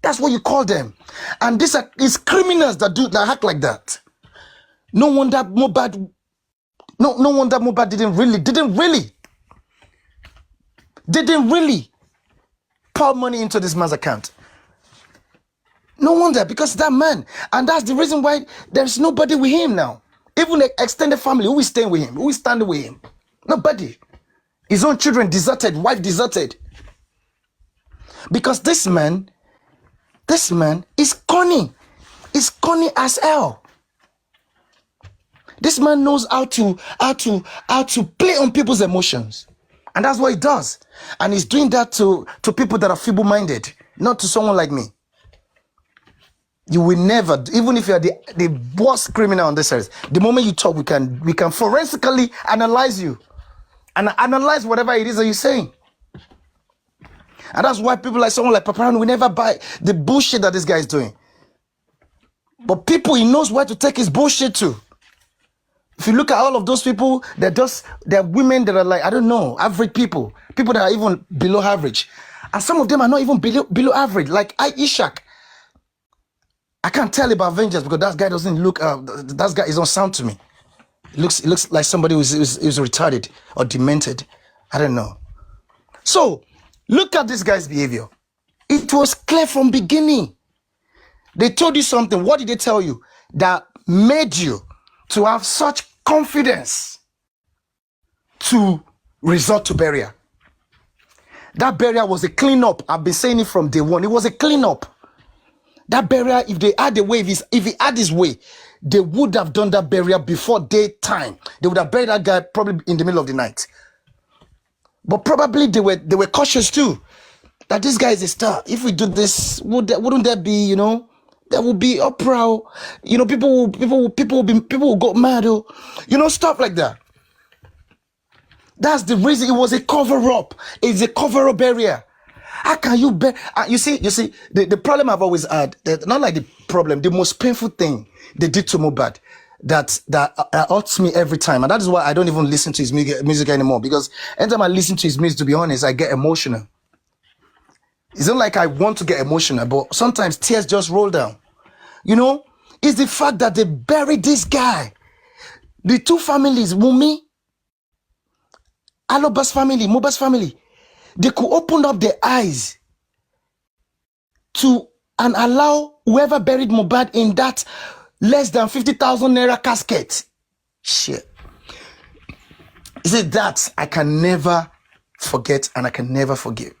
That's what you call them. And these are criminals that act like that. No wonder Mohbad didn't really pour money into this man's account. No wonder, because that man, and that's the reason why there's nobody with him now. Even the extended family, who is staying with him? Who is standing with him? Nobody. His own children deserted, wife deserted. Because this man is cunning. He's cunning as hell. This man knows how to play on people's emotions. And that's what he does. And he's doing that to people that are feeble-minded, not to someone like me. You will never, even if you are the worst criminal on this earth, the moment you talk, we can forensically analyze you and analyze whatever it is that you're saying. And that's why people like someone like Paparan will never buy the bullshit that this guy is doing. But people, he knows where to take his bullshit to. If you look at all of those people, they're women that are like, I don't know, average people that are even below average. And some of them are not even below average, like Ishak. I can't tell about vengeance because that guy doesn't look, that guy is not sound to me. It looks like somebody who's retarded or demented. I don't know. So, look at this guy's behavior. It was clear from beginning. They told you something. What did they tell you? That made you to have such confidence to resort to burial. That burial was a cleanup. I've been saying it from day one. It was a cleanup. That burial, if they had a way, if he had his way, they would have done that burial before daytime. They would have buried that guy probably in the middle of the night. But probably they were cautious too. That this guy is a star. If we do this, wouldn't there be, there will be uproar. People will go mad. Stuff like that. That's the reason it was a cover-up. It's a cover-up burial. How can you bear? You see, the problem I've always had, not like the problem, the most painful thing they did to Mohbad that hurts me every time. And that is why I don't even listen to his music anymore. Because anytime I listen to his music, to be honest, I get emotional. It's not like I want to get emotional, but sometimes tears just roll down. It's the fact that they buried this guy. The two families, Wunmi, Aloba's family, Mohbad's family, they could open up their eyes and allow whoever buried Mohbad in that less than 50,000 naira casket. Shit. Is it that I can never forget and I can never forgive?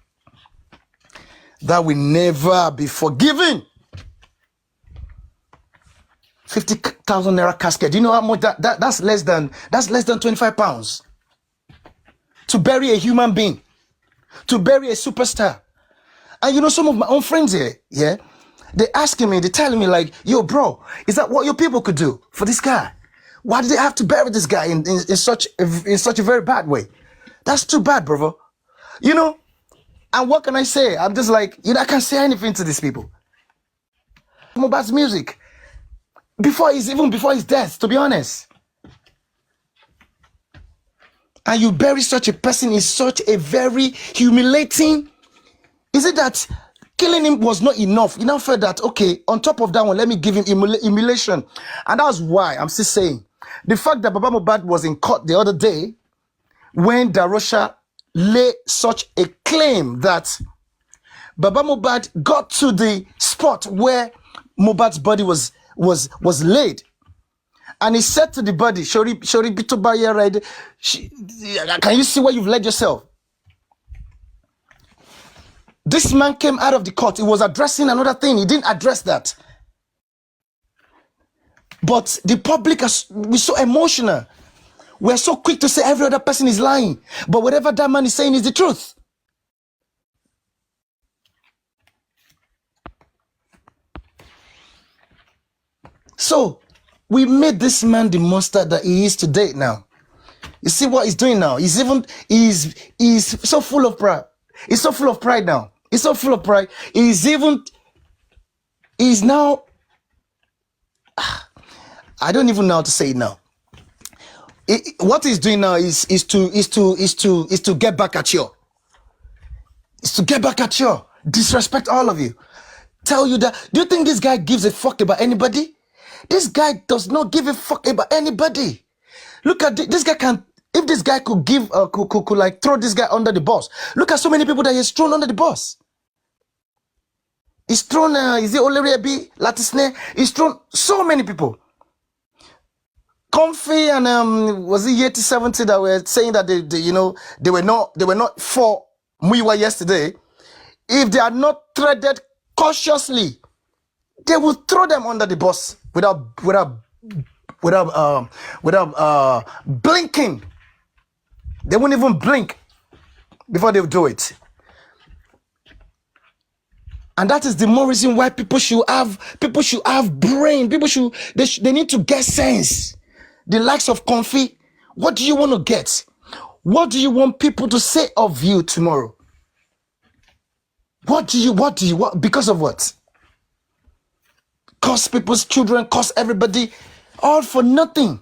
That will never be forgiven. 50,000 naira casket. Do you know how much that's less than 25 pounds to bury a human being, to bury a superstar. And some of my own friends here, yeah, they asking me, they telling me like, yo, bro, is that what your people could do for this guy? Why did they have to bury this guy in such a very bad way? That's too bad, brother. And what can I say? I'm just like, I can't say anything to these people. Mohbad's music, before his death, to be honest. and you bury such a person is such a very humiliating. Is it that killing him was not enough? You now felt that, okay, on top of that one, let me give him humiliation. And that's why I'm still saying the fact that Baba Mohbad was in court the other day when Darosha lay such a claim that Baba Mohbad got to the spot where Mohbad's body was laid. And he said to the body, Shori Bitobaya, right? Can you see where you've led yourself? This man came out of the court. He was addressing another thing. He didn't address that. But the public we're so emotional. We're so quick to say every other person is lying. But whatever that man is saying is the truth. So, we made this man the monster that he is today now. You see what he's doing now? He's so full of pride. He's so full of pride now. He's so full of pride. He's now, I don't even know how to say it now. What he's doing now is to get back at you. It's to get back at you. Disrespect all of you. Tell you that, do you think this guy gives a fuck about anybody? This guy does not give a fuck about anybody. Look at this guy if this guy could give, could like throw this guy under the bus. Look at so many people that he's thrown under the bus. He's thrown, is it Olerebi, Latisne? He's thrown so many people. Comfy and was it Yeti 70 that were saying that they were not for Muiwa yesterday. If they are not threaded cautiously, they will throw them under the bus without blinking. They won't even blink before they do it. And that is the more reason why people should have brain. They need to get sense. The likes of Comfy, what do you want to get? What do you want people to say of you tomorrow? What because of what? Cost people's children, cost everybody, all for nothing.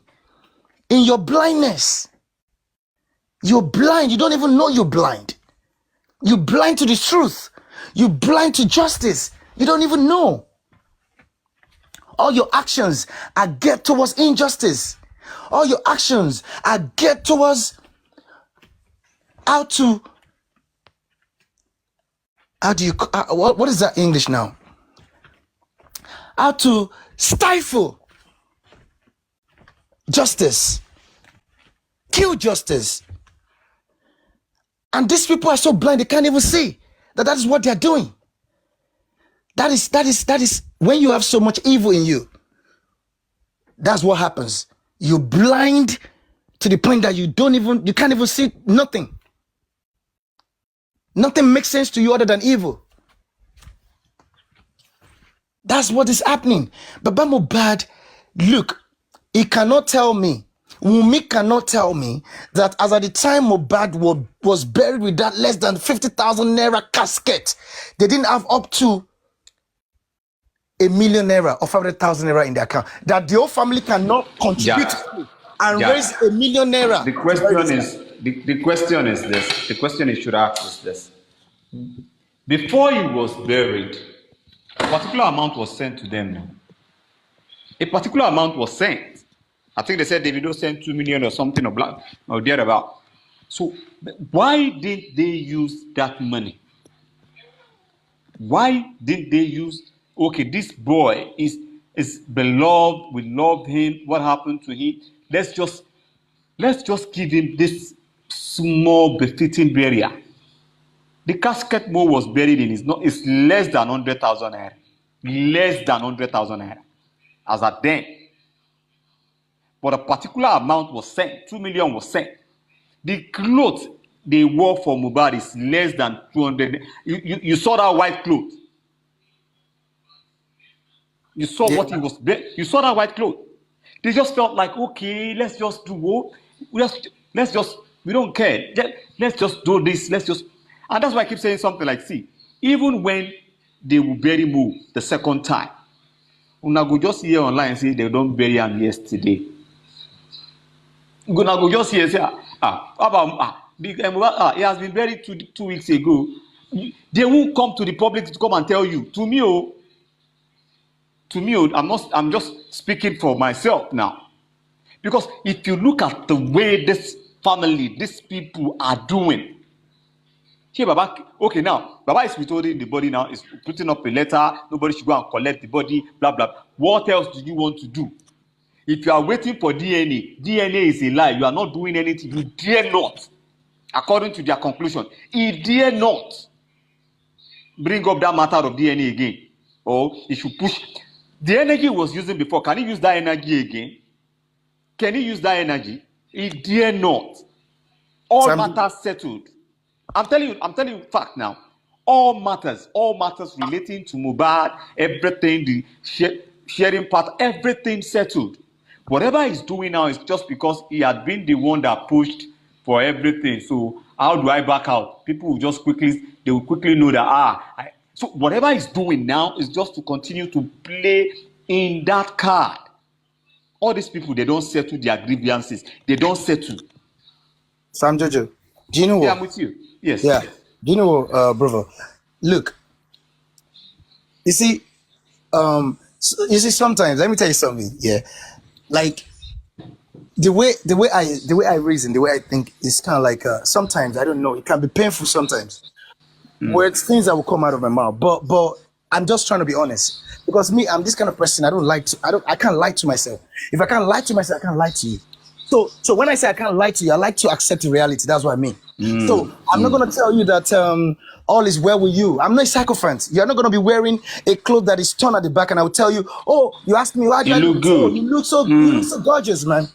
In your blindness. You're blind. You don't even know you're blind. You're blind to the truth. You're blind to justice. You don't even know. All your actions are geared towards injustice. All your actions are geared towards what is that English now? How to stifle justice, kill justice. And these people are so blind they can't even see that is what they're doing. That is when you have so much evil in you. That's what happens. You're blind to the point that you can't even see nothing. Nothing makes sense to you other than evil. That's what is happening. Baba Mohbad, look, he cannot tell me, Wunmi cannot tell me that as at the time Mohbad was buried with that less than 50,000 naira casket, they didn't have up to $1 million naira or 500,000 naira in their account. That the whole family cannot contribute and raise $1 million naira. The question is this. The question you should ask is this. Before he was buried, a particular amount was sent to them now. A particular amount was sent. I think they said Davido sent 2 million or something or thereabout. So why did they use that money? Why did they use, okay, this boy is beloved, we love him, what happened to him? Let's just give him this small befitting burial. The casket Mo was buried in is less than 100,000 naira. Less than 100,000 naira. As at then. But a particular amount was sent. 2 million was sent. The clothes they wore for Mohbad is less than 200. You saw that white cloth. You saw what he was. You saw that white cloth. They just felt like, okay, let's just do what? We don't care. Let's just do this. And that's why I keep saying something like, see, even when they will bury Mo the second time, una go just hear online and say they don't bury him yesterday. Una go just hear say, How about he has been buried 2 weeks ago. They won't come to the public to come and tell you. To me, I'm just speaking for myself now. Because if you look at the way this family, these people are doing, here, Baba, okay, now, Baba is withholding the body now, is putting up a letter, nobody should go and collect the body, blah, blah. What else do you want to do? If you are waiting for DNA, DNA is a lie. You are not doing anything. You dare not, according to their conclusion, he dare not bring up that matter of DNA again. Or he should push. The energy he was using before, can he use that energy again? Can he use that energy? He dare not. All matters settled. I'm telling you fact now. All matters relating to Mohbad, everything, the sharing part, everything settled. Whatever he's doing now is just because he had been the one that pushed for everything. So how do I back out? People will just quickly know that so whatever he's doing now is just to continue to play in that card. All these people, they don't settle their grievances. They don't settle. Sam Jojo, do you know what? Yeah, I'm with you. Yes. Yeah. Do you know what, brother? Look, you see, sometimes, let me tell you something. Yeah, like the way I reason, the way I think is kind of like sometimes I don't know. It can be painful sometimes. Words, things that will come out of my mouth, but I'm just trying to be honest because me, I'm this kind of person. I can't lie to myself. If I can't lie to myself, I can't lie to you. So when I say I can't lie to you, I like to accept the reality. That's what I mean. So I'm not going to tell you that all is well with you. I'm not a sycophant. You're not going to be wearing a cloth that is torn at the back and I will tell you, oh, you asked me why do I look good? You look so gorgeous, man.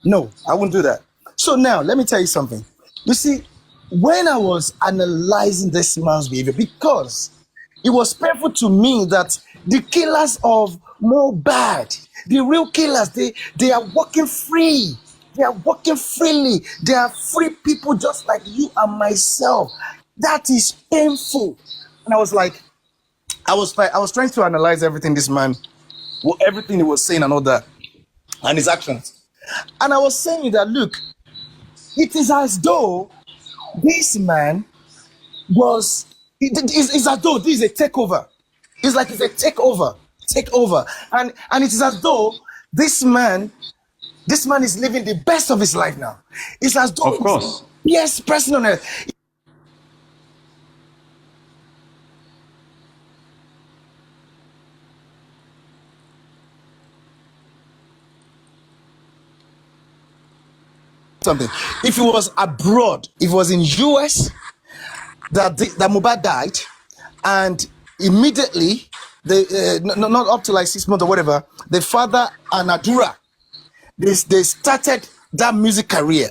No, I won't do that. So now, let me tell you something. You see, when I was analyzing this man's behavior, because it was painful to me that the killers of Mohbad, the real killers, they are walking free. They are walking freely. They are free people just like you and myself. That is painful. And I was like, I was trying to analyze everything this man, everything he was saying and all that, and his actions. And I was saying that, look, it is as though this man it's as though this is a takeover. It's like it's a takeover. And it is as though this man is living the best of his life now. It's as though, of course, yes, person on earth. Something. If it was abroad, if it was in US that Mohbad died, and immediately not up to like 6 months or whatever, the father and Adura, they started that music career.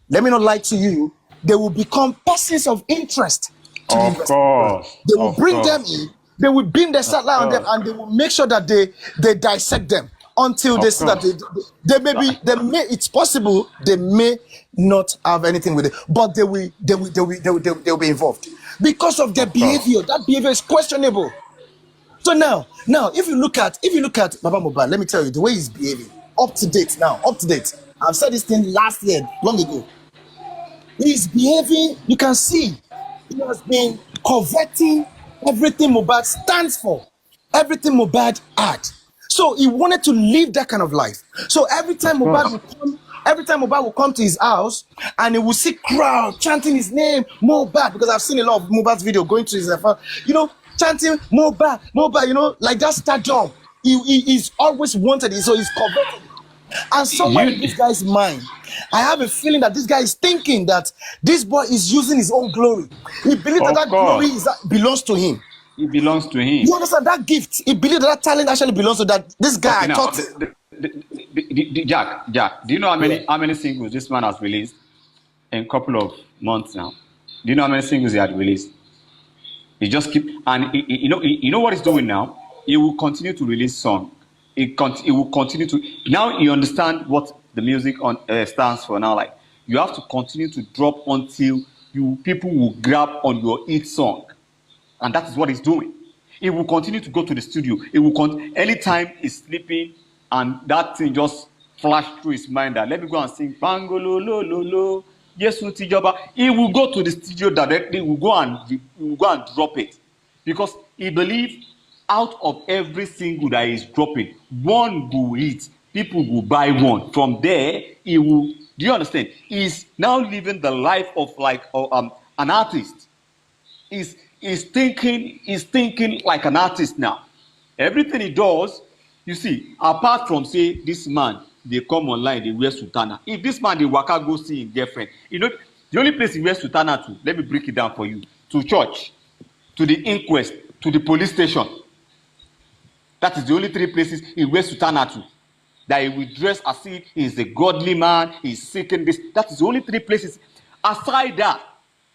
Let me not lie to you, they will become persons of interest to of course. They will bring them in, they will beam the satellite on them, and they will make sure that they dissect them until they see that it's possible they may not have anything with it, but they will be involved because of their behavior. That behavior is questionable. So now if you look at Baba Mohbad, let me tell you the way he's behaving, up to date. I've said this thing last year, long ago. He's behaving, you can see he has been coveting everything Mohbad stands for, everything Mohbad had. So he wanted to live that kind of life. So every time Mohbad will come to his house and he will see crowd chanting his name, Mohbad, because I've seen a lot of Mohbad's video going to his chanting Mohbad, like that stadium. He's always wanted it, so he's coveted. And somewhere in this guy's mind, I have a feeling that this guy is thinking that this boy is using his own glory. He believes that glory belongs to him. It belongs to him. You understand that gift? He believes that talent actually belongs to that. This guy thought. Jack, do you know how many singles this man has released in a couple of months now? Do you know how many singles he had released? He just you know what he's doing now? He will continue to release songs. He will continue to. Now you understand what the music stands for now. Like you have to continue to drop until people will grab on your hit song, and that is what he's doing. He will continue to go to the studio. He will anytime he's sleeping, and that thing just flashed through his mind that let me go and sing Bangolo lo lo lo Yes, he will go to the studio directly, he will go and drop it. Because he believes out of every single that is dropping, one will hit, people will buy one. From there, he will, do you understand? He's now living the life of like an artist. He's thinking like an artist now. Everything he does, you see, apart from say this man, they come online, they wear sutana. If this man they waka go see his girlfriend, you know, the only place he wears sutana to, let me break it down for you, to church, to the inquest, to the police station. That is the only three places he wears sutana to. That he will dress as if he's a godly man, he's seeking this. That is the only three places. Aside that,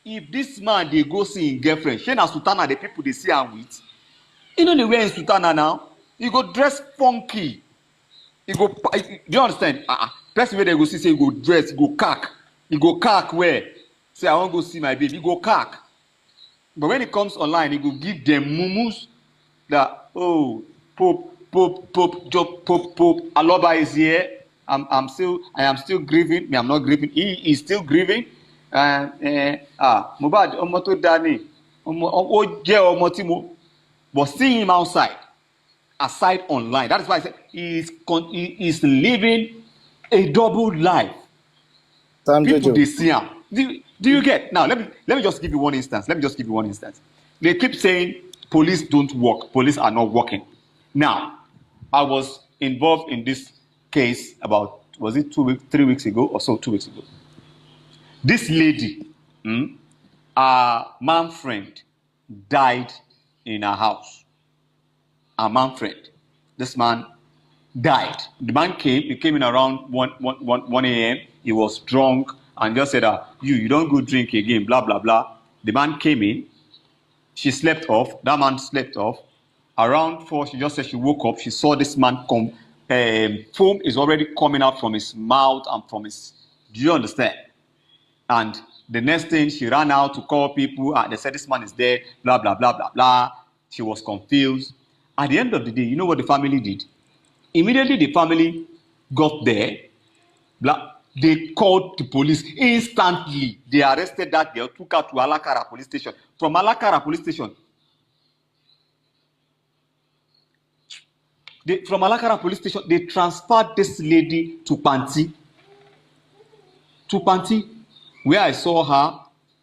if this man they go see his girlfriend, Shena Sutana, the people they see him with, you know they wear in Sutana now, he go dress funky. He go, do you understand? Person where they go see, say he go dress, he go cack. He go cack where? Say, I want to go see my baby, he go cack. But when he comes online, he go give them mumus that, oh, Pope, Aloba is here. I am still grieving. Me, I'm not grieving. He is still grieving. Mohbad, ọmọ tó dání, ó jẹ́ ọmọ tí mo, but seeing him aside online. That is why I said he is living a double life. People they see him. Do you get? Now let me just give you one instance. They keep saying police don't work. Police are not working. Now, I was involved in this case about, was it 3 weeks ago or so, 2 weeks ago. This lady, her man friend, died in her house. Her man friend, this man died. The man came, he came in around 1 a.m. He was drunk and just said, you don't go drink again, blah, blah, blah. The man came in, she slept off, that man slept off. Around 4, she just said she woke up, she saw this man come, foam is already coming out from his mouth and from his, do you understand? And the next thing, she ran out to call people, and they said this man is dead, blah, blah, blah, blah, blah. She was confused. At the end of the day, you know what the family did? Immediately the family got there, they called the police. Instantly, they arrested that girl, took her to Alakara police station. From Alakara police station, they transferred this lady to Panti. Where I saw her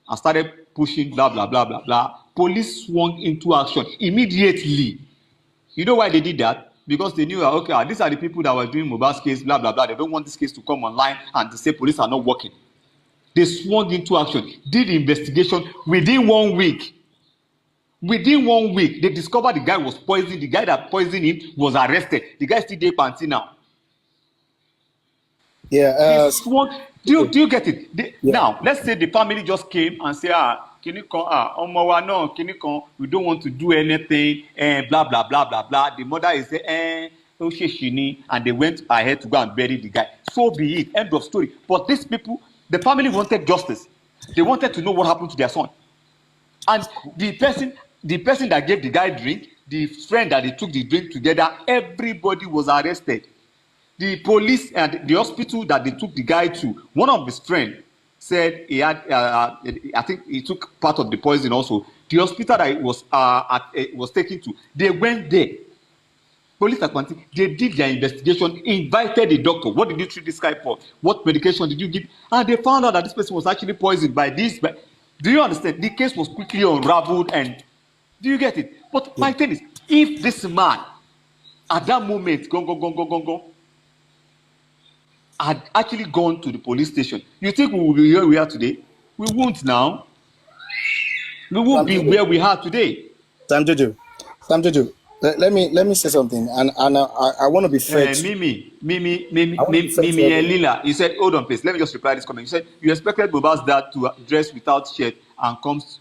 and started pushing, blah, blah, blah, blah, blah. Police swung into action immediately. You know why they did that? Because they knew, okay, these are the people that were doing Mohbad's case, blah, blah, blah. They don't want this case to come online and to say police are not working. They swung into action, did the investigation within 1 week. Within 1 week, they discovered the guy was poisoned. The guy that poisoned him was arrested. The guy still there Panti now. Yeah. Do you get it? Now, let's say the family just came and say, we don't want to do anything, blah, blah, blah, blah, blah. The mother is saying, and they went ahead to go and bury the guy. So be it. End of story. But these people, the family wanted justice. They wanted to know what happened to their son. And the person that gave the guy drink, the friend that they took the drink together, everybody was arrested. The police and the hospital that they took the guy to, one of his friends said he had, I think he took part of the poison also. The hospital that it was taken to, they went there. Police at Panti, they did their investigation, invited the doctor. What did you treat this guy for? What medication did you give? And they found out that this person was actually poisoned by this. Do you understand? The case was quickly unraveled, and do you get it? But my thing is, if this man, at that moment, had actually gone to the police station, you think we will be where we are today? We won't now. We won't be where we are today. Sam Jojo, let me say something, and I want to be fair. Mimi and Lila, you said, hold on, please. Let me just reply this comment. You said you expected Mohbad's dad to dress without shirt and comes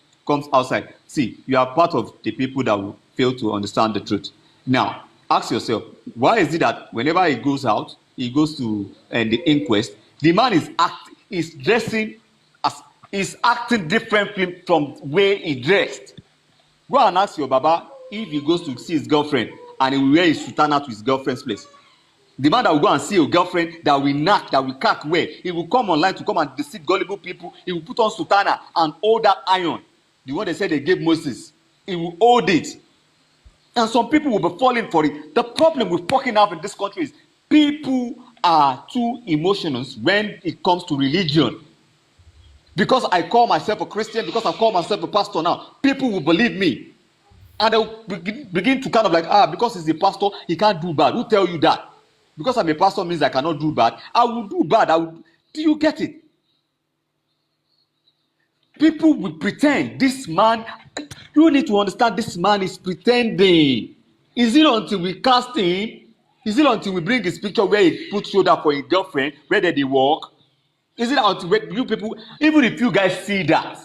outside. See, you are part of the people that will fail to understand the truth. Now, ask yourself, why is it that whenever he goes out, he goes to the inquest, the man is dressing is acting differently from where he dressed? Go and ask your baba if he goes to see his girlfriend and he will wear his sutana to his girlfriend's place. The man that will go and see your girlfriend, that will knock, that will crack where he will come online to come and deceive gullible people. He will put on sutana and hold that iron, the one they said they gave Moses. He will hold it, and some people will be falling for it. The problem with fucking up in this country is people are too emotional when it comes to religion. Because I call myself a Christian, because I call myself a pastor now, people will believe me. And they'll begin to kind of like, because he's a pastor, he can't do bad. Who tell you that? Because I'm a pastor means I cannot do bad. I will do bad. Do you get it? People will pretend. This man, you need to understand this man is pretending. Is it until we cast him? Is it until we bring his picture where he put shoulder for his girlfriend, where they walk? Is it until you people, even if you guys see that,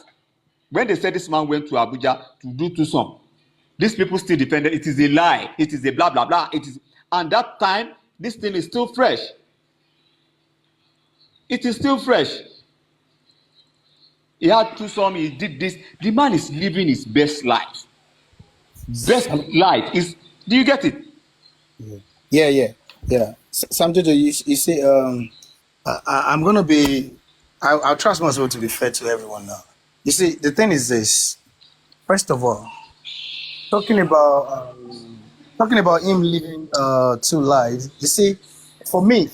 when they said this man went to Abuja to do twosome, these people still defended it is a lie, it is a blah blah blah, it is, and that time this thing is still fresh. It is still fresh. He had twosome, he did this. The man is living his best life. Best life is. Do you get it? Yeah. Something to you see. I'm gonna be. I'll trust myself to be fair to everyone now. You see, the thing is this. First of all, talking about him living two lives. You see, for me,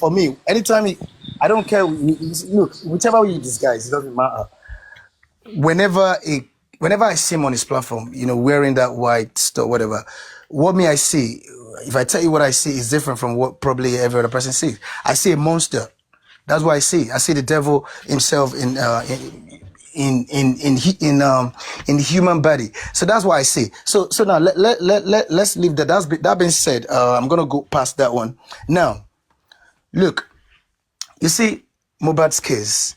anytime I don't care. Look, whichever way you disguise, it doesn't matter. Whenever I see him on his platform, wearing that white stuff, whatever, what may I see? If I tell you what I see is different from what probably every other person sees. I see a monster. That's what I see. I see the devil himself in human body. So that's what I see. So now let's leave that. That being said, I'm gonna go past that one. Now, look, you see, Mohbad's case.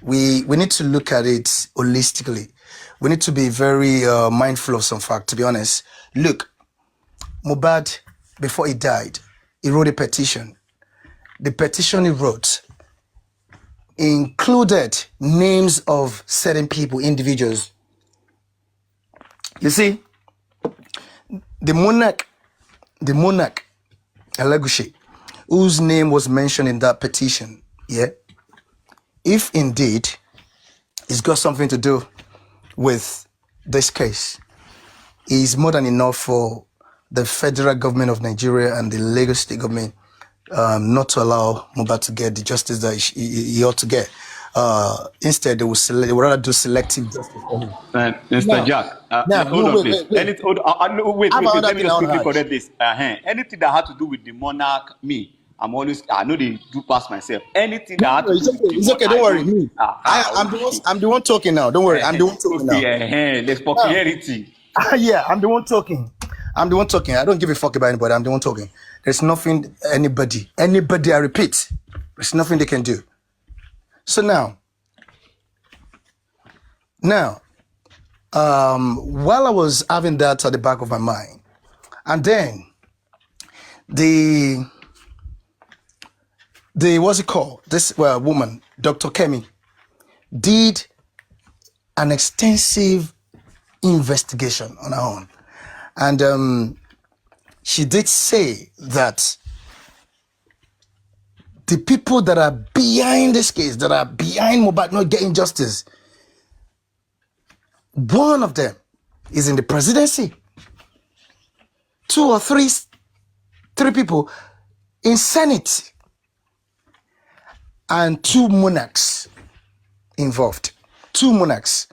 We need to look at it holistically. We need to be very mindful of some fact, to be honest. Look, Mohbad, before he died, he wrote a petition. The petition he wrote included names of certain people, individuals. You see, the monarch, Alagushi, whose name was mentioned in that petition, yeah? If indeed it's got something to do with this case, it is more than enough for the federal government of Nigeria and the Lagos state government not to allow Mohbad to get the justice that he ought to get. Instead, they would rather do selective justice for him. Mr. Jack, hold on, please. Let me just quickly correct this. Anything that had to do with the monarch, I know they do pass myself. Anything that had to do with it's okay, don't worry. I'm the one talking now. Don't worry, I'm the one talking now. There's popularity. Yeah, I'm the one talking. I don't give a fuck about anybody. I'm the one talking. There's nothing anybody, I repeat, there's nothing they can do. So now, while I was having that at the back of my mind, and then the what's it called? This woman, Dr. Kemi, did an extensive investigation on her own. And she did say that the people that are behind this case, that are behind Mohbad not getting justice, one of them is in the presidency. 2 or 3 people in Senate, and 2 monarchs involved. 2 monarchs.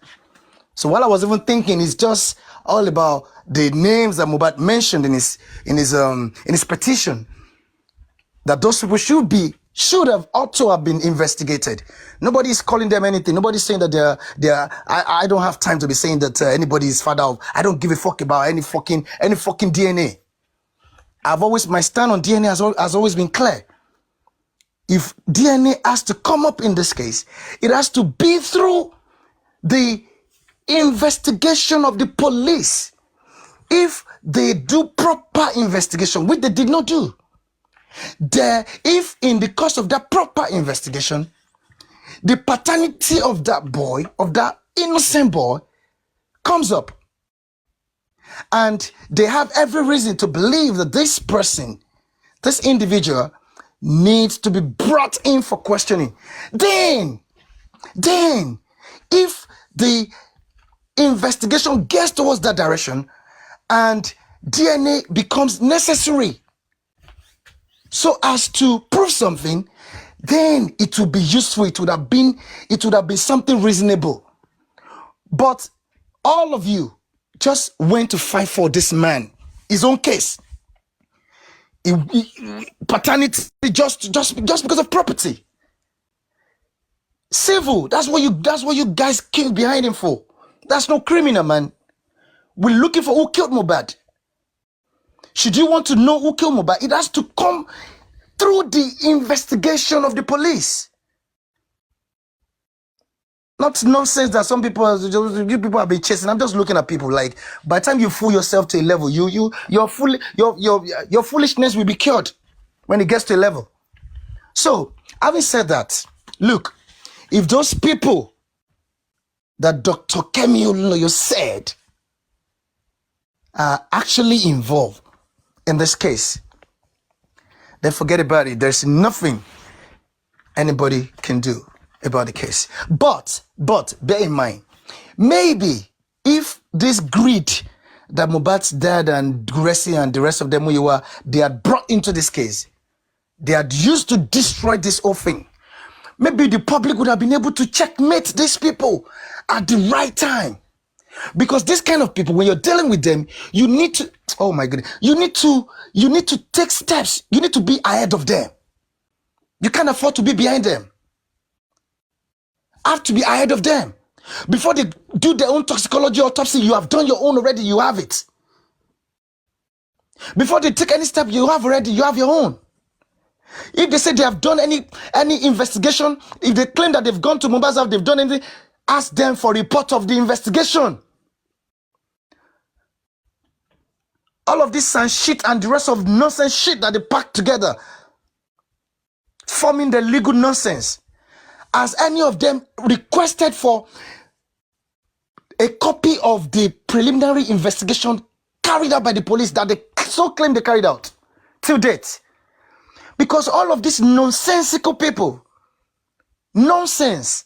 So while I was even thinking, it's just all about the names that Mohbad mentioned in his petition, that those people should have also have been investigated. Nobody is calling them anything. Nobody's saying that they're I don't have time to be saying that anybody is father of. I don't give a fuck about any fucking DNA. My stand on DNA has always been clear. If DNA has to come up in this case, it has to be through the investigation of the police. If they do proper investigation, which they did not do, if in the course of that proper investigation, the paternity of that boy, of that innocent boy, comes up, and they have every reason to believe that this person, this individual, needs to be brought in for questioning. Then, if the investigation gets towards that direction and DNA becomes necessary so as to prove something, then it will be useful. It would have been something reasonable. But all of you just went to fight for this man, his own case. Paternity just because of property. Civil, that's what you guys killed behind him for. That's no criminal, man. We're looking for who killed Mohbad. Should you want to know who killed Mohbad, it has to come through the investigation of the police. Not nonsense that some people have been chasing. I'm just looking at people like, by the time you fool yourself to a level, your foolishness will be cured when it gets to a level. So, having said that, look, if those people that Dr. Kemi Olunloyo said are actually involved in this case, then forget about it. There's nothing anybody can do about the case. But bear in mind, maybe if this greed that Mohbad's dad and Gracie and the rest of them they had brought into this case, they had used to destroy this whole thing, maybe the public would have been able to checkmate these people at the right time. Because this kind of people, when you're dealing with them, you need to, oh my goodness, you need to take steps. You need to be ahead of them. You can't afford to be behind them. Have to be ahead of them. Before they do their own toxicology autopsy, you have done your own already, you have it. Before they take any step, you have your own. If they say they have done any investigation, if they claim that they've gone to Mohbad's house, they've done anything, ask them for a report of the investigation. All of this and shit and the rest of nonsense shit that they packed together, forming the legal nonsense. Has any of them requested for a copy of the preliminary investigation carried out by the police that they so claim they carried out till date? Because all of these nonsensical people, nonsense,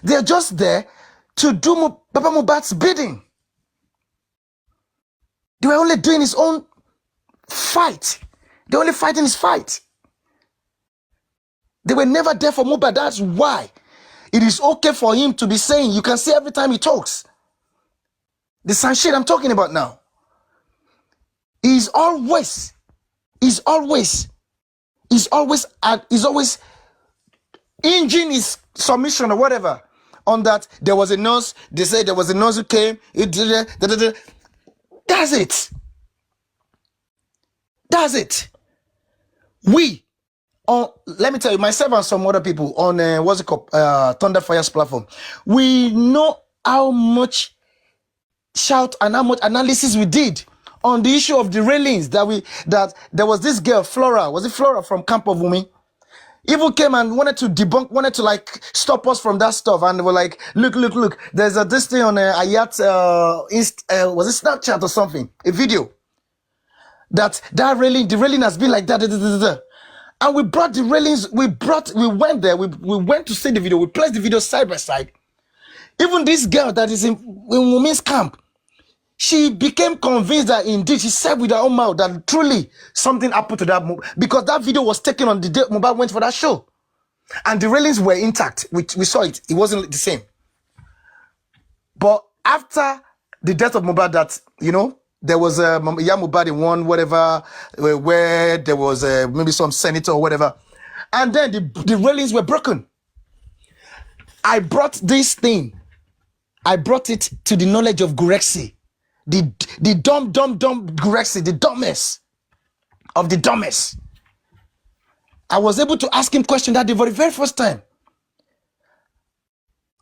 they're just there to do Papa Mohbad's bidding. They were only doing his own fight. They're only fighting his fight. They were never there for Mohbad. That's why it is okay for him to be saying, you can see every time he talks, the same shit I'm talking about now. He's always hinging his submission or whatever on that. There was a nurse, they said there was a nurse who came, that's it. That's it. Let me tell you, myself and some other people on what's it called, Thunderfire's platform, we know how much shout and how much analysis we did on the issue of the railings that there was this girl, Flora, was it Flora from Camp of Wumi? Even came and wanted to like stop us from that stuff, and they were like, look, there's this thing on Ayat, was it Snapchat or something, a video that railing, the railing has been like that. And we brought the railings, we went there, we went to see the video, we placed the video side by side. Even this girl that is in Wumi's camp, she became convinced that indeed, she said with her own mouth that truly something happened to that, because that video was taken on the day Mohbad went for that show. And the railings were intact. We saw it. It wasn't the same. But after the death of Mohbad, that, there was a Mohbad in one, whatever, where there was maybe some senator or whatever. And then the railings were broken. I brought this thing. I brought it to the knowledge of Gurexi. The dumb Gurexi, the dumbest of the dumbest. I was able to ask him questions that the very first time.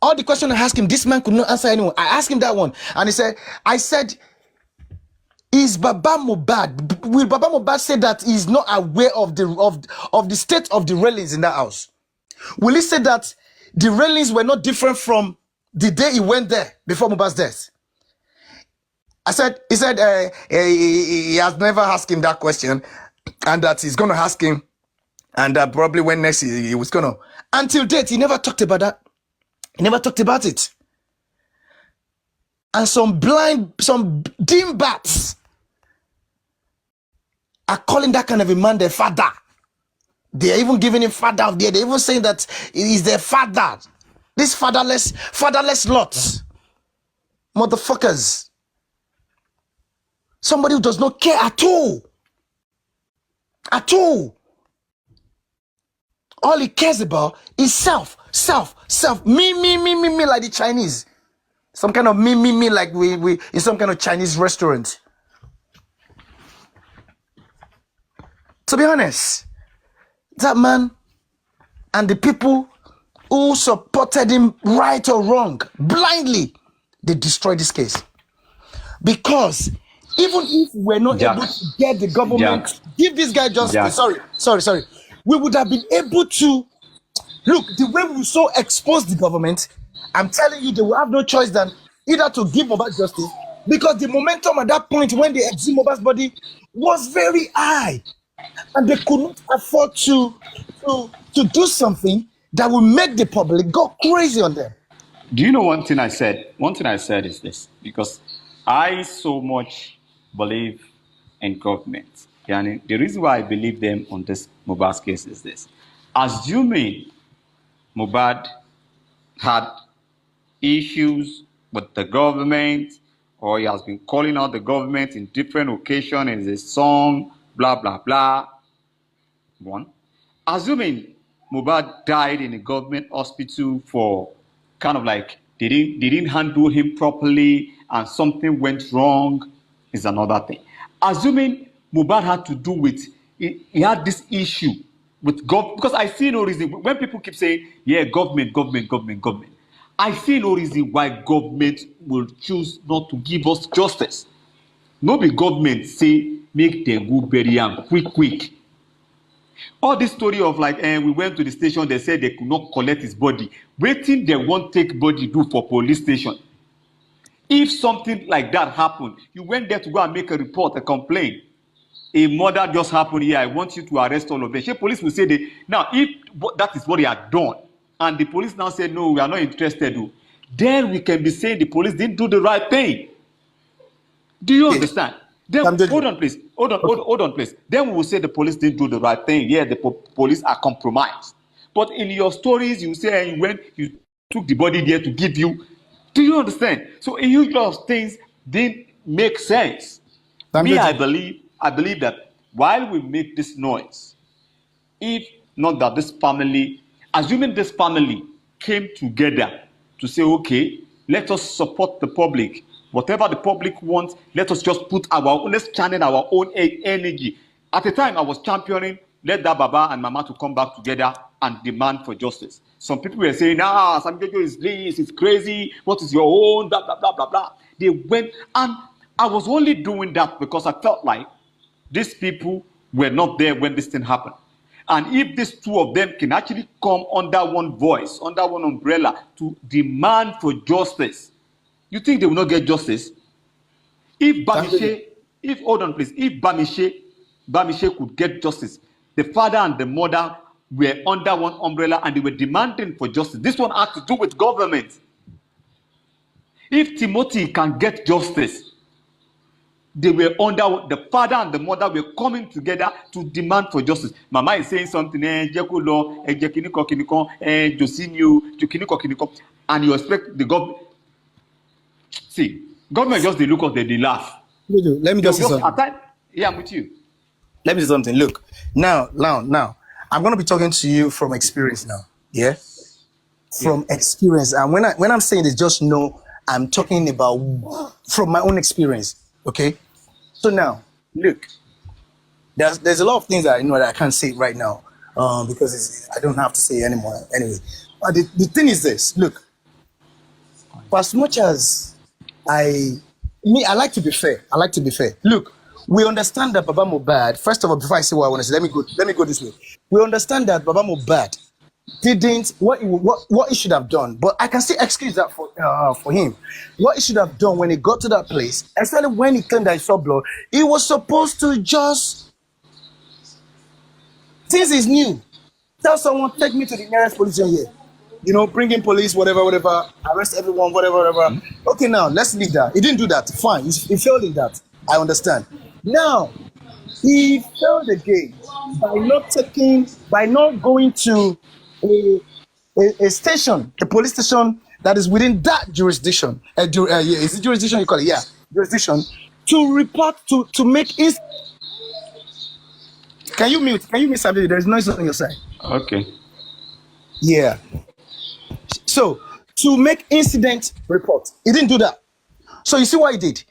All the questions I asked him, this man could not answer anyone. I asked him that one, and I said, is Baba Mohbad, will Baba Mohbad say that he's not aware of the state of the railings in that house? Will he say that the railings were not different from the day he went there before Mohbad's death? He said he has never asked him that question, and that he's going to ask him And probably when next he was gonna. Until date, he never talked about that. He never talked about it. And some dim bats are calling that kind of a man their father. They are even giving him father of the year. They're even saying that he is their father. These fatherless lots. Motherfuckers. Somebody who does not care at all. At all. All he cares about is self. Me, like the Chinese. Some kind of me, like we in some kind of Chinese restaurant. To be honest, that man and the people who supported him, right or wrong, blindly, they destroyed this case. Because even if we're not able to get the government, give this guy justice, sorry, we would have been able to, look, the way we so expose the government, I'm telling you, they will have no choice than either to give Mohbad justice, because the momentum at that point when they exhumed Mohbad's body was very high. And they could not afford to do something that will make the public go crazy on them. Do you know one thing I said? One thing I said is this, because I so much believe in government. And the reason why I believe them on this Mohbad case is this. Assuming Mohbad had issues with the government, or he has been calling out the government in different occasions in his song, blah, blah, blah. One. Assuming Mohbad died in a government hospital for kind of like they didn't handle him properly and something went wrong is another thing. Assuming Mohbad had to do with, he had this issue with government, because I see no reason, when people keep saying, yeah, government, I see no reason why government will choose not to give us justice. No be government say, make them go bury him quick. All this story of like, we went to the station, they said they could not collect his body. Waiting, they won't take body do for police station. If something like that happened, you went there to go and make a report, a complaint. A murder just happened here, I want you to arrest all of them. The police will say, now if that is what they had done, and the police now say, no, we are not interested, then we can be saying the police didn't do the right thing. Do you understand? Then, hold on, please. Hold on, please. Then we will say the police didn't do the right thing. Yeah, the police are compromised. But in your stories, you say when you took the body there to give you. Do you understand? So a huge lot of things didn't make sense. I believe that while we make this noise, if not that this family, assuming this family came together to say, okay, let us support the public. Whatever the public wants, let us just let's channel our own energy. At the time, I was championing, let that Baba and Mama to come back together and demand for justice. Some people were saying, Sam Jojo is this, it's crazy, what is your own, blah, blah, blah, blah, blah. They went, and I was only doing that because I felt like these people were not there when this thing happened. And if these two of them can actually come under one voice, under one umbrella to demand for justice, you think they will not get justice? If Bamishe could get justice, the father and the mother were under one umbrella and they were demanding for justice. This one had to do with government. If Timothy can get justice, they were the father and the mother were coming together to demand for justice. Mama is saying something, and you expect the government. See, government just they look at they laugh. Let me just say something. Yeah, I'm with you. Let me say something. Look, now, I'm going to be talking to you from experience now. Yeah, from experience. And when I'm saying this, just know I'm talking about from my own experience. Okay. So now, look, there's a lot of things that that I can't say right now because I don't have to say anymore anyway. But the thing is this. Look, for as much as I like to be fair. Look, we understand that Baba Mohbad. First of all, before I say what I want to say, let me go this way. We understand that Baba Mohbad didn't what he should have done, but I can still excuse that for him. What he should have done when he got to that place, especially when he claimed that he saw blood, he was supposed to just, since he's new, tell someone, take me to the nearest police station here. You know, bring in police, whatever, arrest everyone, whatever. Okay, now let's leave that. He didn't do that. Fine, he failed in that. I understand. Now he failed again by not going to a station, a police station that is within that jurisdiction. Is it jurisdiction you call it? Yeah, jurisdiction to report to make. Can you mute somebody? There's noise on your side. Okay. Yeah. So to make incident report, he didn't do that. So you see what he did?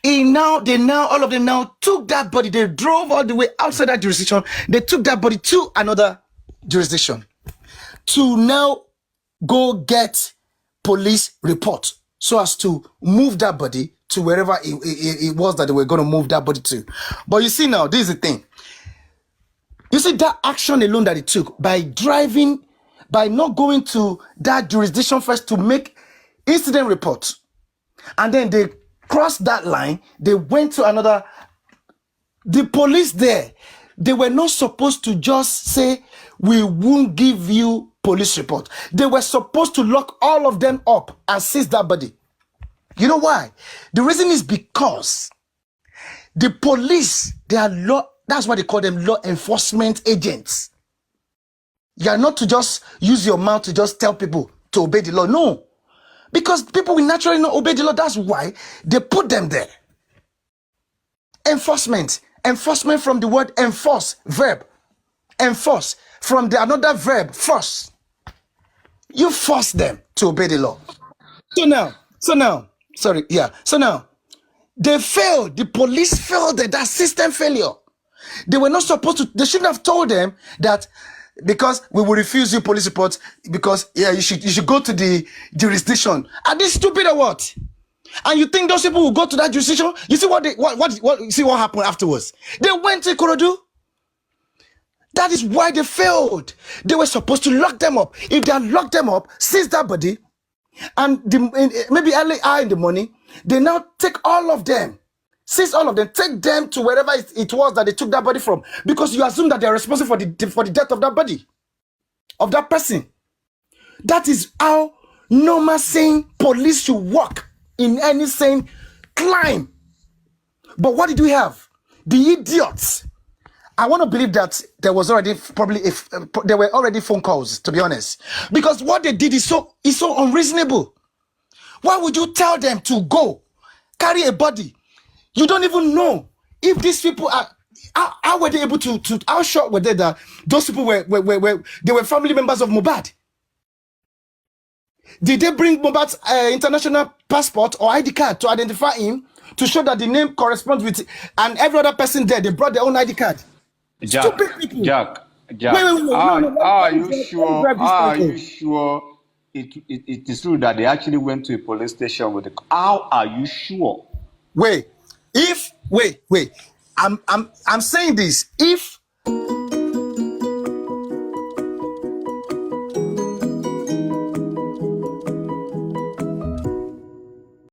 All of them now took that body. They drove all the way outside that jurisdiction. They took that body to another jurisdiction to now go get police report so as to move that body to wherever it was that they were going to move that body to. But you see now, this is the thing. You see that action alone that it took by not going to that jurisdiction first to make incident reports, and then they crossed that line, they went to another. The police there, they were not supposed to just say, we won't give you police report. They were supposed to lock all of them up and seize that body. You know why? The reason is because the police, that's why they call them law enforcement agents. You are not to just use your mouth to just tell people to obey the law. No. Because people will naturally not obey the law. That's why they put them there. Enforcement. Enforcement from the word enforce, verb. Enforce. From another verb, force. You force them to obey the law. So now, they failed. The police failed that system failure. They were not supposed to, they shouldn't have told them that because we will refuse you police reports because you should go to the jurisdiction. Are they stupid or what? And you think those people will go to that jurisdiction? You see you see what happened afterwards? They went to Ikorodu. That is why they failed. They were supposed to lock them up. If they had locked them up, seize that body, and maybe early hour in the morning, they now take all of them. Seize all of them, take them to wherever it was that they took that body from, because you assume that they are responsible for the death of that body, of that person. That is how normal sane police should work in any sane crime. But what did we have? The idiots. I want to believe that there was already there were already phone calls, to be honest, because what they did is so unreasonable. Why would you tell them to go carry a body? You don't even know if these people are. How were they able to? How sure were they that those people were family members of Mohbad? Did they bring Mohbad's international passport or ID card to identify him to show that the name corresponds with? And every other person there, they brought their own ID card. Stupid people. Jack. Wait. Are you sure it is true that they actually went to a police station with the? How are you sure? Wait. I'm saying this. If